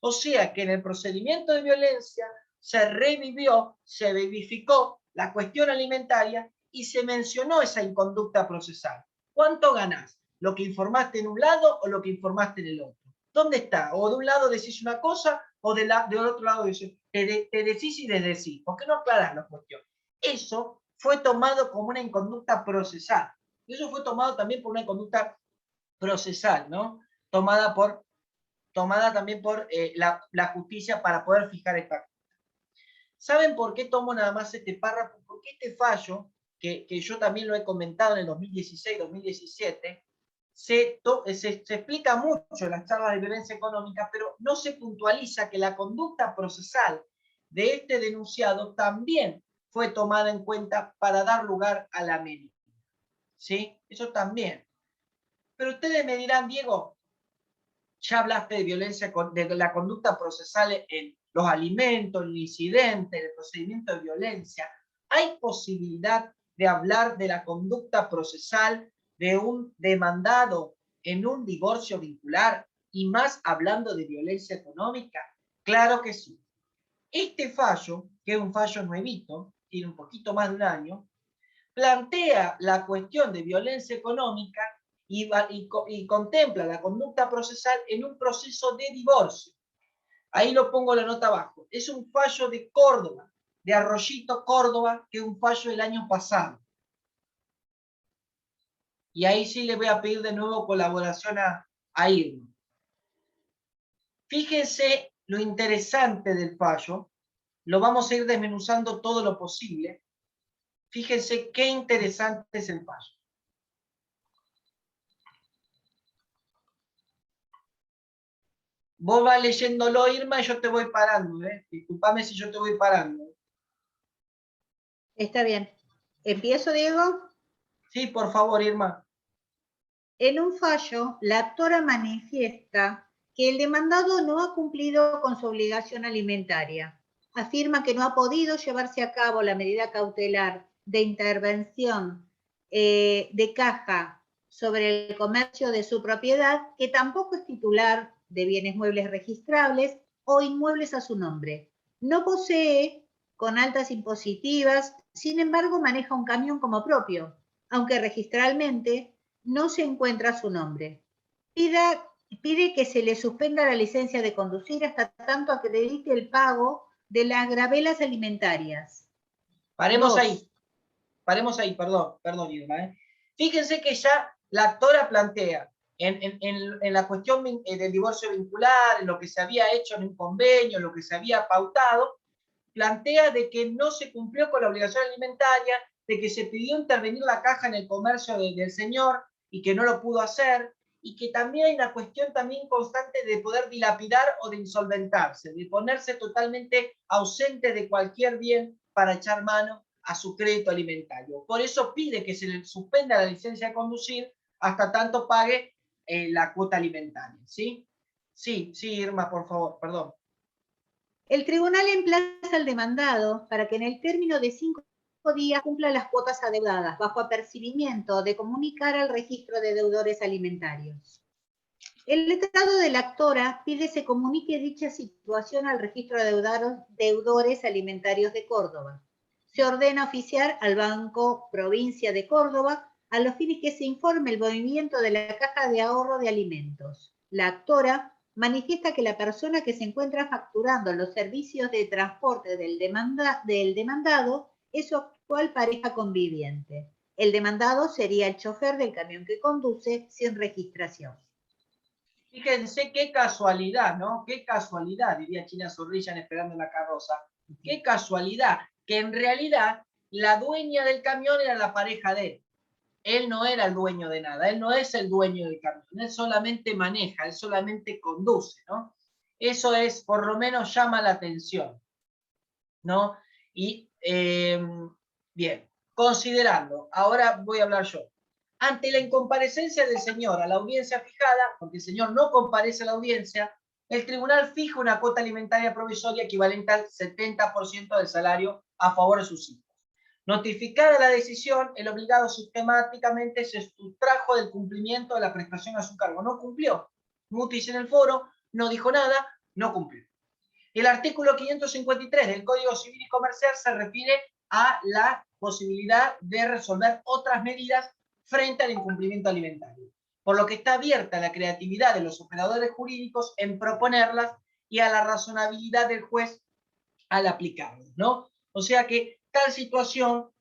O sea que en el procedimiento de violencia se revivió, se verificó la cuestión alimentaria y se mencionó esa inconducta procesal. ¿Cuánto ganás? ¿Lo que informaste en un lado o lo que informaste en el otro? ¿Dónde está? O de un lado decís una cosa o del otro lado te decís y desdecís. ¿Por qué no aclarás la cuestión? Eso fue tomado como una inconducta procesal. Y eso fue tomado también por una conducta procesal, ¿no? Tomada también por la justicia para poder fijar esta cosa. ¿Saben por qué tomo nada más este párrafo? Porque este fallo, que yo también lo he comentado en el 2016-2017, se explica mucho en las charlas de violencia económica, pero no se puntualiza que la conducta procesal de este denunciado también fue tomada en cuenta para dar lugar a la medida. ¿Sí? Eso también. Pero ustedes me dirán, Diego, ya hablaste de violencia, de la conducta procesal en los alimentos, el incidente, el procedimiento de violencia. ¿Hay posibilidad de hablar de la conducta procesal de un demandado en un divorcio vincular y más hablando de violencia económica? Claro que sí. Este fallo, que es un fallo nuevito, tiene un poquito más de un año, plantea la cuestión de violencia económica y contempla la conducta procesal en un proceso de divorcio. Ahí lo pongo la nota abajo. Es un fallo de Córdoba, de Arroyito, Córdoba, que es un fallo del año pasado. Y ahí sí le voy a pedir de nuevo colaboración a Irma. Fíjense lo interesante del fallo. Lo vamos a ir desmenuzando todo lo posible. Fíjense qué interesante es el fallo. Vos vas leyéndolo, Irma, y yo te voy parando, ¿eh? Disculpame si yo te voy parando. Está bien. ¿Empiezo, Diego? Sí, por favor, Irma. En un fallo, la actora manifiesta que el demandado no ha cumplido con su obligación alimentaria. Afirma que no ha podido llevarse a cabo la medida cautelar de intervención de caja sobre el comercio de su propiedad, que tampoco es titular de bienes muebles registrables o inmuebles a su nombre. No posee con altas impositivas, sin embargo maneja un camión como propio, aunque registralmente no se encuentra su nombre. Pide que se le suspenda la licencia de conducir hasta tanto acredite el pago de las gravelas alimentarias. Paremos ahí, perdón, Irma. Fíjense que ya la actora plantea en la cuestión del divorcio vincular, en lo que se había hecho en un convenio, en lo que se había pautado, plantea de que no se cumplió con la obligación alimentaria, de que se pidió intervenir la caja en el comercio del señor y que no lo pudo hacer, y que también hay una cuestión también constante de poder dilapidar o de insolventarse, de ponerse totalmente ausente de cualquier bien para echar mano a su crédito alimentario. Por eso pide que se le suspenda la licencia de conducir hasta tanto pague la cuota alimentaria. ¿Sí? Sí, Irma, por favor, perdón. El tribunal emplaza al demandado para que en el término de 5 días cumpla las cuotas adeudadas, bajo apercibimiento de comunicar al registro de deudores alimentarios. El letrado de la actora pide se comunique dicha situación al registro de deudores alimentarios de Córdoba. Se ordena oficiar al Banco Provincia de Córdoba a los fines que se informe el movimiento de la caja de ahorro de alimentos. La actora manifiesta que la persona que se encuentra facturando los servicios de transporte del demandado es su actual pareja conviviente. El demandado sería el chofer del camión que conduce sin registración. Fíjense qué casualidad, ¿no? Qué casualidad, diría China Zorrilla en Esperando en la Carroza. Qué casualidad, que en realidad la dueña del camión era la pareja de él. Él no era el dueño de nada, él no es el dueño del camión, él solamente maneja, él solamente conduce, ¿no? Eso es, por lo menos llama la atención, ¿no? Y, bien, considerando, ahora voy a hablar yo. Ante la incomparecencia del señor a la audiencia fijada, porque el señor no comparece a la audiencia, el tribunal fija una cuota alimentaria provisoria equivalente al 70% del salario a favor de sus hijos. Notificada la decisión, el obligado sistemáticamente se sustrajo del cumplimiento de la prestación a su cargo. No cumplió. Mutis en el foro, no dijo nada, no cumplió. El artículo 553 del Código Civil y Comercial se refiere a la posibilidad de resolver otras medidas frente al incumplimiento alimentario, por lo que está abierta la creatividad de los operadores jurídicos en proponerlas y a la razonabilidad del juez al aplicarlas, ¿no? O sea que tal situación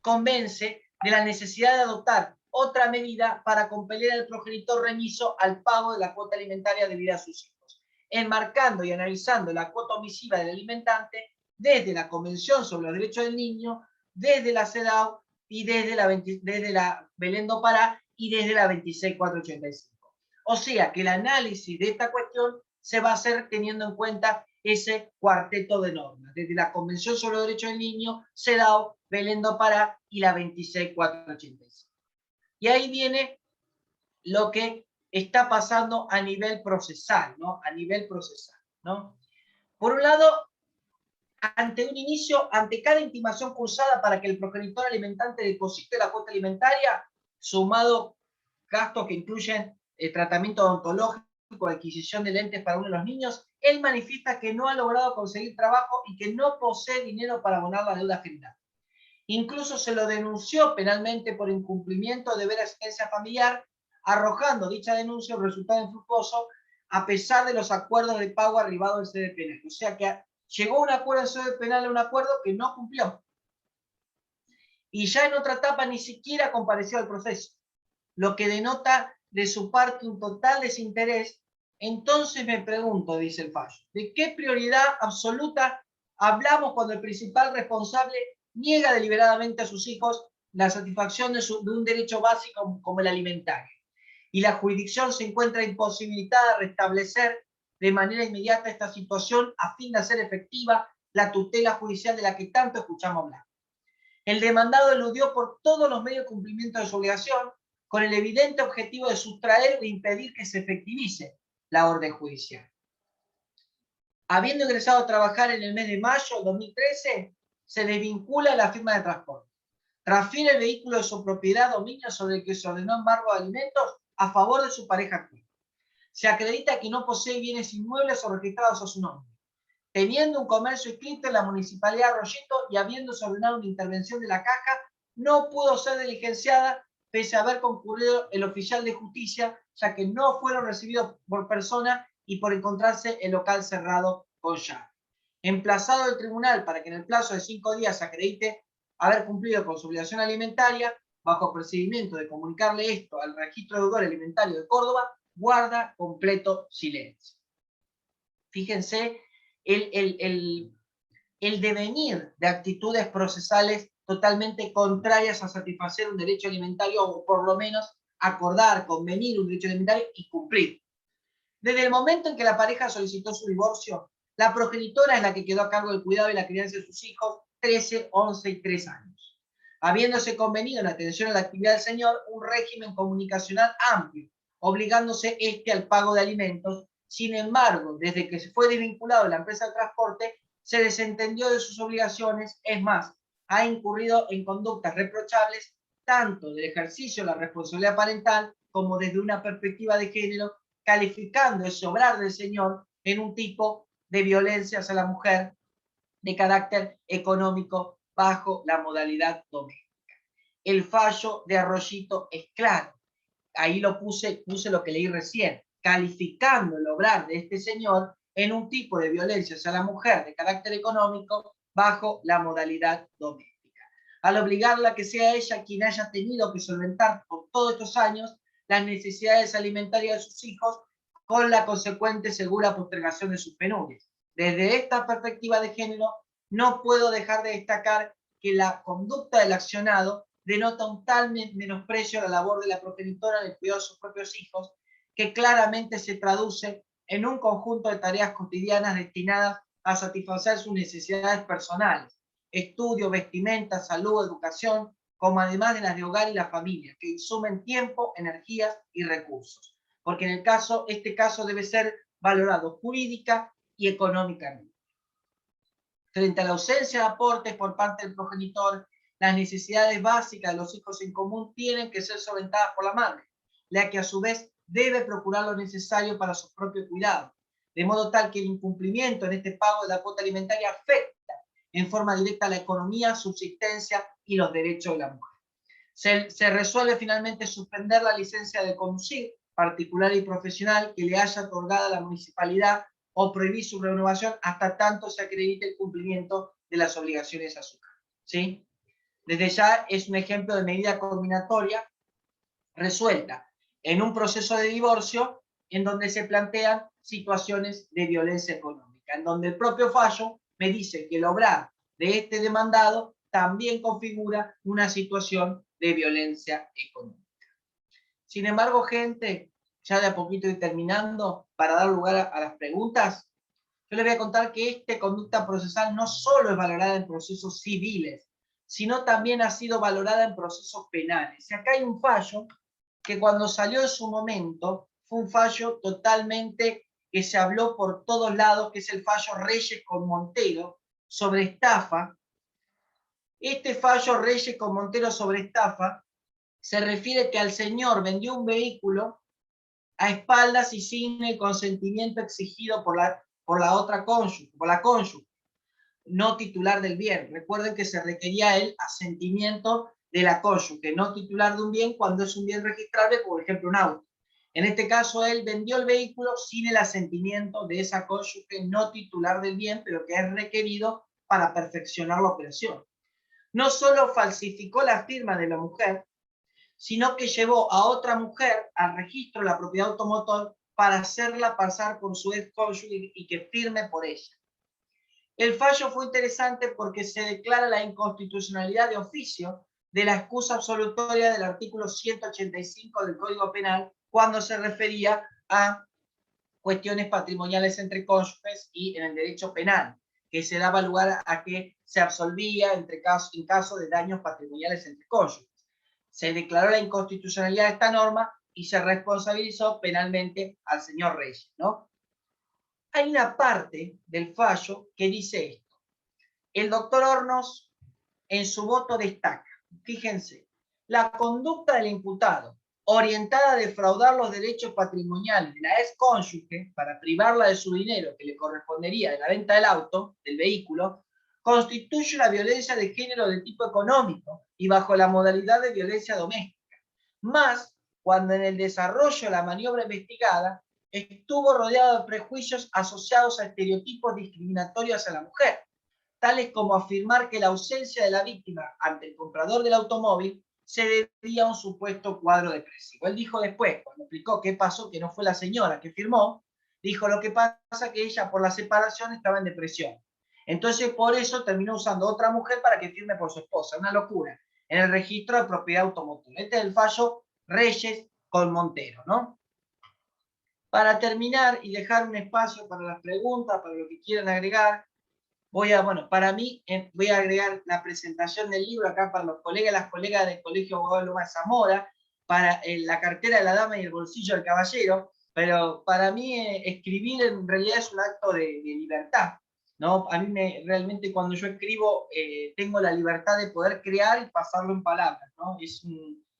convence de la necesidad de adoptar otra medida para compeler al progenitor remiso al pago de la cuota alimentaria debida a sus hijos, enmarcando y analizando la cuota omisiva del alimentante desde la Convención sobre los Derechos del Niño, desde la CEDAW y desde la Belén do Pará y desde la 26485. O sea que el análisis de esta cuestión se va a hacer teniendo en cuenta ese cuarteto de normas, desde la Convención sobre los Derechos del Niño, CEDAW, Belén do Pará y la 26485. Y ahí viene lo que está pasando a nivel procesal, ¿no? A nivel procesal, ¿no? Por un lado, ante cada intimación cursada para que el progenitor alimentante deposite la cuota alimentaria, sumado gastos que incluyen el tratamiento odontológico, adquisición de lentes para uno de los niños, él manifiesta que no ha logrado conseguir trabajo y que no posee dinero para abonar la deuda general. Incluso se lo denunció penalmente por incumplimiento de deber de asistencia familiar, arrojando dicha denuncia un resultado infructuoso a pesar de los acuerdos de pago arribados en sede penal. O sea que llegó un acuerdo en sede penal a un acuerdo que no cumplió. Y ya en otra etapa ni siquiera compareció al proceso, lo que denota de su parte un total desinterés. Entonces me pregunto, dice el fallo, ¿de qué prioridad absoluta hablamos cuando el principal responsable niega deliberadamente a sus hijos la satisfacción de un derecho básico como el alimentario? Y la jurisdicción se encuentra imposibilitada de restablecer de manera inmediata esta situación a fin de hacer efectiva la tutela judicial de la que tanto escuchamos hablar. El demandado eludió por todos los medios cumplimiento de su obligación, con el evidente objetivo de sustraer o impedir que se efectivice la orden judicial. Habiendo ingresado a trabajar en el mes de mayo de 2013, se desvincula la firma de transporte. Transfiere el vehículo de su propiedad dominio sobre el que se ordenó embargo de alimentos a favor de su pareja actual. Se acredita que no posee bienes inmuebles o registrados a su nombre, teniendo un comercio inscrito en la Municipalidad de Arroyito y habiéndose ordenado una intervención de la caja, no pudo ser diligenciada pese a haber concurrido el oficial de justicia, ya que no fueron recibidos por persona y por encontrarse el local cerrado con llave. Emplazado el tribunal para que en el plazo de 5 días acredite haber cumplido con su obligación alimentaria, bajo procedimiento de comunicarle esto al registro deudor alimentario de Córdoba, guarda completo silencio. Fíjense el devenir de actitudes procesales totalmente contrarias a satisfacer un derecho alimentario, o por lo menos acordar, convenir un derecho alimentario y cumplir. Desde el momento en que la pareja solicitó su divorcio, la progenitora es la que quedó a cargo del cuidado y la crianza de sus hijos, 13, 11 y 3 años. Habiéndose convenido en atención a la actividad del señor un régimen comunicacional amplio, obligándose al pago de alimentos. Sin embargo, desde que se fue desvinculado de la empresa de transporte, se desentendió de sus obligaciones, es más, ha incurrido en conductas reprochables tanto del ejercicio de la responsabilidad parental como desde una perspectiva de género, calificando ese obrar del señor en un tipo de violencia hacia la mujer de carácter económico bajo la modalidad doméstica. El fallo de Arroyito es claro. Ahí lo puse lo que leí recién, calificando el obrar de este señor en un tipo de violencia hacia la mujer de carácter económico bajo la modalidad doméstica, al obligarla a que sea ella quien haya tenido que solventar por todos estos años las necesidades alimentarias de sus hijos, con la consecuente segura postergación de sus penurias. Desde esta perspectiva de género, no puedo dejar de destacar que la conducta del accionado denota un tal menosprecio a la labor de la progenitora en el cuidado de sus propios hijos, que claramente se traduce en un conjunto de tareas cotidianas destinadas a satisfacer sus necesidades personales, estudio, vestimenta, salud, educación, como además de las de hogar y la familia, que insumen tiempo, energías y recursos, porque en este caso debe ser valorado jurídica y económicamente. Frente a la ausencia de aportes por parte del progenitor, las necesidades básicas de los hijos en común tienen que ser solventadas por la madre, la que a su vez debe procurar lo necesario para su propio cuidado, de modo tal que el incumplimiento en este pago de la cuota alimentaria afecta en forma directa la economía, subsistencia y los derechos de la mujer. Se resuelve finalmente suspender la licencia de conducir particular y profesional que le haya otorgada la municipalidad o prohibir su renovación hasta tanto se acredite el cumplimiento de las obligaciones a su cargo. ¿Sí? Desde ya es un ejemplo de medida combinatoria resuelta en un proceso de divorcio en donde se plantean situaciones de violencia económica, en donde el propio fallo me dice que el obrar de este demandado también configura una situación de violencia económica. Sin embargo, gente, ya de a poquito y terminando, para dar lugar a las preguntas, yo les voy a contar que esta conducta procesal no solo es valorada en procesos civiles, sino también ha sido valorada en procesos penales. Y acá hay un fallo que cuando salió en su momento fue un fallo totalmente que se habló por todos lados, que es el fallo Reyes con Montero sobre estafa. Este fallo Reyes con Montero sobre estafa se refiere que al señor vendió un vehículo a espaldas y sin el consentimiento exigido por la otra cónyuge, por la cónyuge. no titular del bien. Recuerden que se requería el asentimiento de la cónyuge, no titular de un bien cuando es un bien registrable, por ejemplo un auto. En este caso, él vendió el vehículo sin el asentimiento de esa cónyuge no titular del bien, pero que es requerido para perfeccionar la operación. No solo falsificó la firma de la mujer, sino que llevó a otra mujer al registro de la propiedad automotor para hacerla pasar por su ex cónyuge y que firme por ella. El fallo fue interesante porque se declara la inconstitucionalidad de oficio de la excusa absolutoria del artículo 185 del Código Penal cuando se refería a cuestiones patrimoniales entre cónyuges y en el derecho penal, que se daba lugar a que se absolvía en caso de daños patrimoniales entre cónyuges. Se declaró la inconstitucionalidad de esta norma y se responsabilizó penalmente al señor Reyes, ¿no? Hay una parte del fallo que dice esto. El doctor Hornos en su voto destaca, fíjense, la conducta del imputado orientada a defraudar los derechos patrimoniales de la ex cónyuge para privarla de su dinero que le correspondería de la venta del auto, del vehículo, constituye una violencia de género de tipo económico y bajo la modalidad de violencia doméstica. Más cuando en el desarrollo de la maniobra investigada estuvo rodeado de prejuicios asociados a estereotipos discriminatorios a la mujer, tales como afirmar que la ausencia de la víctima ante el comprador del automóvil se debía a un supuesto cuadro depresivo. Él dijo después, cuando explicó qué pasó, que no fue la señora que firmó, dijo lo que pasa que ella por la separación estaba en depresión. Entonces por eso terminó usando otra mujer para que firme por su esposa. Una locura. En el registro de propiedad automotor. Este es el fallo Reyes con Montero, ¿no? Para terminar y dejar un espacio para las preguntas, para lo que quieran agregar, para mí, voy a agregar la presentación del libro acá para los colegas y las colegas del Colegio Abogado de Loma de Zamora, para la cartera de la dama y el bolsillo del caballero, pero para mí escribir en realidad es un acto de libertad, ¿no? A mí realmente cuando yo escribo tengo la libertad de poder crear y pasarlo en palabras, ¿no?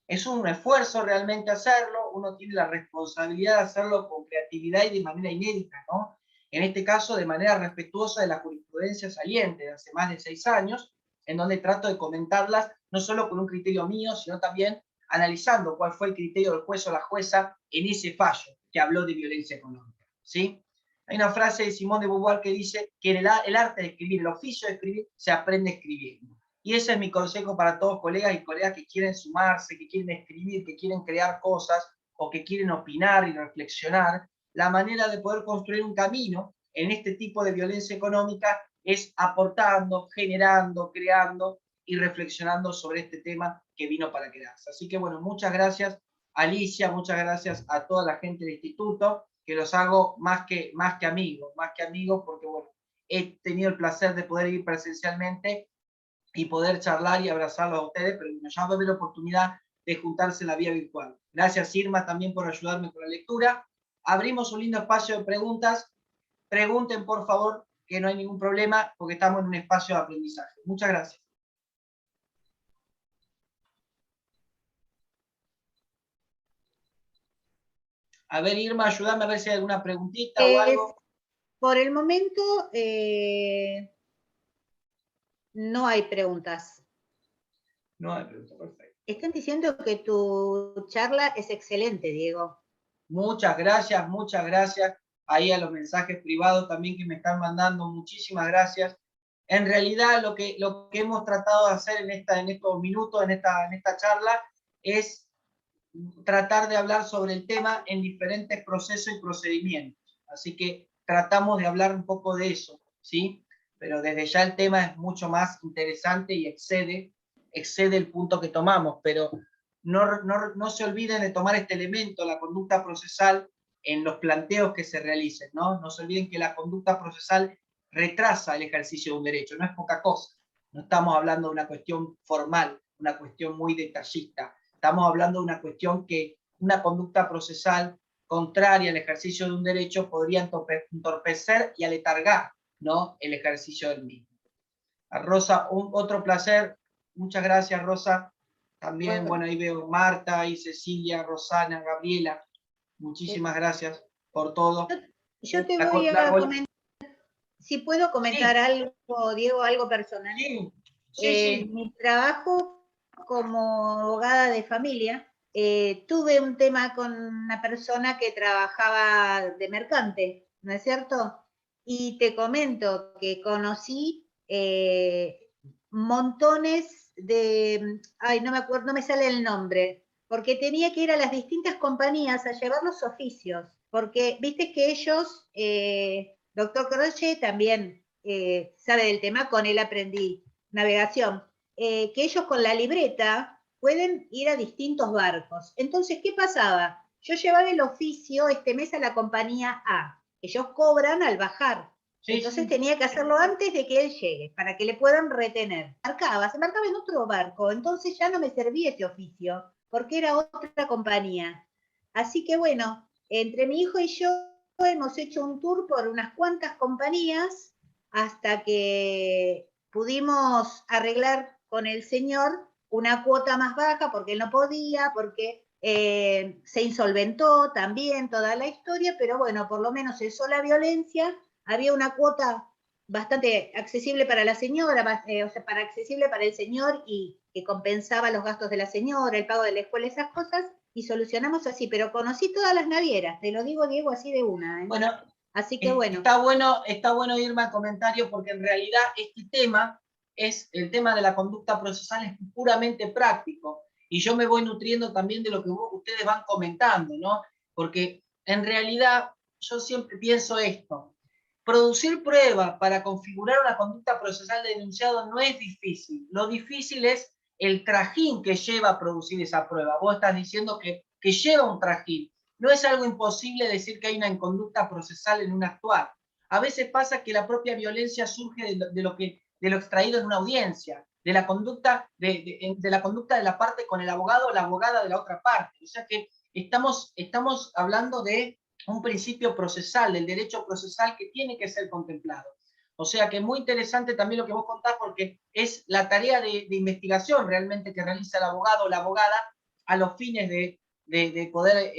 Es un esfuerzo realmente hacerlo, uno tiene la responsabilidad de hacerlo con creatividad y de manera inédita, ¿no? En este caso de manera respetuosa de la jurisprudencia saliente de hace más de 6 años, en donde trato de comentarlas no solo con un criterio mío, sino también analizando cuál fue el criterio del juez o la jueza en ese fallo que habló de violencia económica, ¿sí? Hay una frase de Simone de Beauvoir que dice que el arte de escribir, el oficio de escribir, se aprende escribiendo. Y ese es mi consejo para todos colegas y colegas que quieren sumarse, que quieren escribir, que quieren crear cosas o que quieren opinar y reflexionar. La manera de poder construir un camino en este tipo de violencia económica es aportando, generando, creando y reflexionando sobre este tema que vino para quedarse. Así que bueno, muchas gracias Alicia, muchas gracias a toda la gente del instituto, que los hago más que amigos porque bueno, he tenido el placer de poder ir presencialmente y poder charlar y abrazarlos a ustedes, pero ya va a haber la oportunidad de juntarse en la vía virtual. Gracias Irma también por ayudarme con la lectura. Abrimos un lindo espacio de preguntas. Pregunten, por favor, que no hay ningún problema, porque estamos en un espacio de aprendizaje. Muchas gracias. A ver, Irma, ayúdame a ver si hay alguna preguntita o algo. Por el momento, no hay preguntas. No hay preguntas, perfecto. Están diciendo que tu charla es excelente, Diego. Muchas gracias, muchas gracias. Ahí a los mensajes privados también que me están mandando, muchísimas gracias. En realidad lo que hemos tratado de hacer en estos minutos, en esta charla, es tratar de hablar sobre el tema en diferentes procesos y procedimientos. Así que tratamos de hablar un poco de eso, ¿sí? Pero desde ya el tema es mucho más interesante y excede el punto que tomamos, pero no se olviden de tomar este elemento, la conducta procesal, en los planteos que se realicen, ¿no? No se olviden que la conducta procesal retrasa el ejercicio de un derecho, no es poca cosa. No estamos hablando de una cuestión formal, una cuestión muy detallista. Estamos hablando de una cuestión que una conducta procesal contraria al ejercicio de un derecho podría entorpecer y aletargar, ¿no?, el ejercicio del mismo. A Rosa, otro placer. Muchas gracias, Rosa. También, bueno, ahí veo Marta, y Cecilia, Rosana, Gabriela. Muchísimas gracias por todo. Yo te voy a comentar. Si puedo comentar algo, Diego, algo personal. Sí, sí. Mi trabajo como abogada de familia, tuve un tema con una persona que trabajaba de mercante, ¿no es cierto? Y te comento que conocí montones de, ay, no me acuerdo, no me sale el nombre, porque tenía que ir a las distintas compañías a llevar los oficios, porque viste que ellos, doctor Croce también sabe del tema, con él aprendí navegación, que ellos con la libreta pueden ir a distintos barcos. Entonces, ¿qué pasaba? Yo llevaba el oficio este mes a la compañía A. Ellos cobran al bajar. Sí, Entonces sí. tenía que hacerlo antes de que él llegue, para que le puedan retener. Se marcaba en otro barco, entonces ya no me servía ese oficio, porque era otra compañía. Así que bueno, entre mi hijo y yo hemos hecho un tour por unas cuantas compañías hasta que pudimos arreglar con el señor una cuota más baja porque él no podía, porque se insolventó también toda la historia, pero bueno, por lo menos cesó la violencia, había una cuota bastante accesible para la señora, o sea, accesible para el señor y que compensaba los gastos de la señora, el pago de la escuela, esas cosas, y solucionamos así, pero conocí todas las navieras, te lo digo, Diego, así de una. Bueno, así que bueno. Está bueno irme al comentario porque en realidad este tema es el tema de la conducta procesal, es puramente práctico y yo me voy nutriendo también de lo que ustedes van comentando, ¿no? Porque en realidad yo siempre pienso esto, producir pruebas para configurar una conducta procesal de denunciado no es difícil, lo difícil es el trajín que lleva a producir esa prueba. Vos estás diciendo que lleva un trajín. No es algo imposible decir que hay una inconducta procesal en un actuar. A veces pasa que la propia violencia surge de lo extraído en una audiencia, de la conducta de la parte con el abogado o la abogada de la otra parte. O sea que estamos hablando de un principio procesal, del derecho procesal que tiene que ser contemplado. O sea que es muy interesante también lo que vos contás porque es la tarea de investigación realmente que realiza el abogado o la abogada a los fines de poder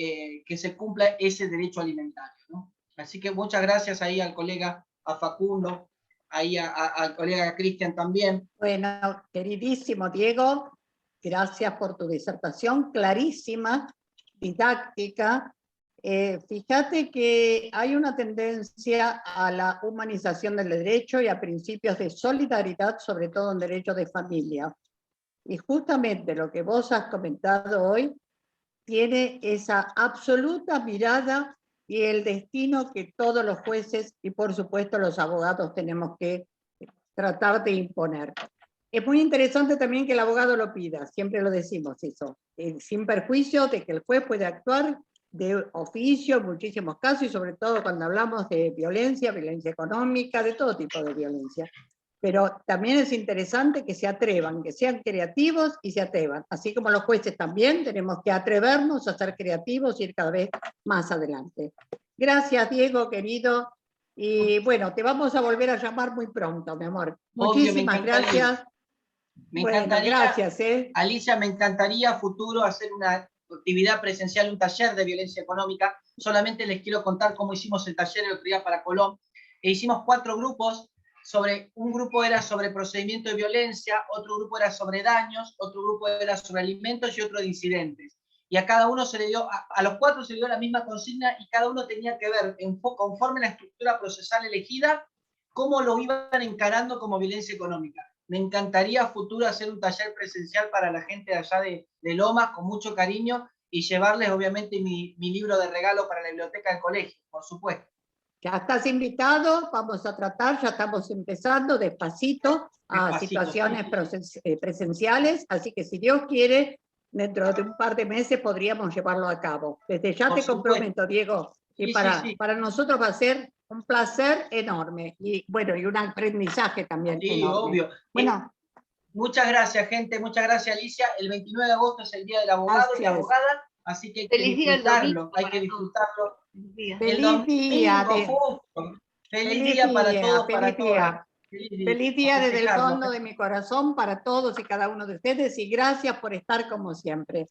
que se cumpla ese derecho alimentario, ¿no? Así que muchas gracias ahí al colega, a Facundo, ahí al colega Cristian también. Bueno, queridísimo Diego, gracias por tu disertación clarísima, didáctica. Fíjate que hay una tendencia a la humanización del derecho y a principios de solidaridad, sobre todo en derechos de familia. Y justamente lo que vos has comentado hoy tiene esa absoluta mirada y el destino que todos los jueces y por supuesto los abogados tenemos que tratar de imponer. Es muy interesante también que el abogado lo pida, siempre lo decimos eso, sin perjuicio de que el juez puede actuar de oficio en muchísimos casos y sobre todo cuando hablamos de violencia económica, de todo tipo de violencia. Pero también es interesante que se atrevan, que sean creativos y se atrevan. Así como los jueces también tenemos que atrevernos a ser creativos y ir cada vez más adelante. Gracias, Diego, querido. Y bueno, te vamos a volver a llamar muy pronto, mi amor. Muchísimas gracias. Me encantaría, gracias. Alicia, me encantaría a futuro hacer una actividad presencial, un taller de violencia económica. Solamente les quiero contar cómo hicimos el taller el otro día para Colón. Hicimos 4 grupos. Un grupo era sobre procedimiento de violencia, otro grupo era sobre daños, otro grupo era sobre alimentos y otro de incidentes. Y a cada uno se le dio, a los 4 se le dio la misma consigna y cada uno tenía que ver, conforme a la estructura procesal elegida, cómo lo iban encarando como violencia económica. Me encantaría a futuro hacer un taller presencial para la gente de allá de Lomas, con mucho cariño, y llevarles obviamente mi libro de regalo para la biblioteca del colegio, por supuesto. Ya estás invitado, vamos a tratar, ya estamos empezando despacito a situaciones presenciales, así que si Dios quiere, dentro de un par de meses podríamos llevarlo a cabo. Desde ya te comprometo, Diego, y para nosotros va a ser un placer enorme, y bueno, y un aprendizaje también enorme. Obvio. Bueno, muchas gracias, gente, muchas gracias, Alicia. El 29 de agosto es el Día del Abogado y la abogada, así que hay que disfrutarlo, hay que disfrutarlo. Feliz día. Feliz día para todos, para todas. Feliz día desde el fondo de mi corazón para todos y cada uno de ustedes y gracias por estar como siempre.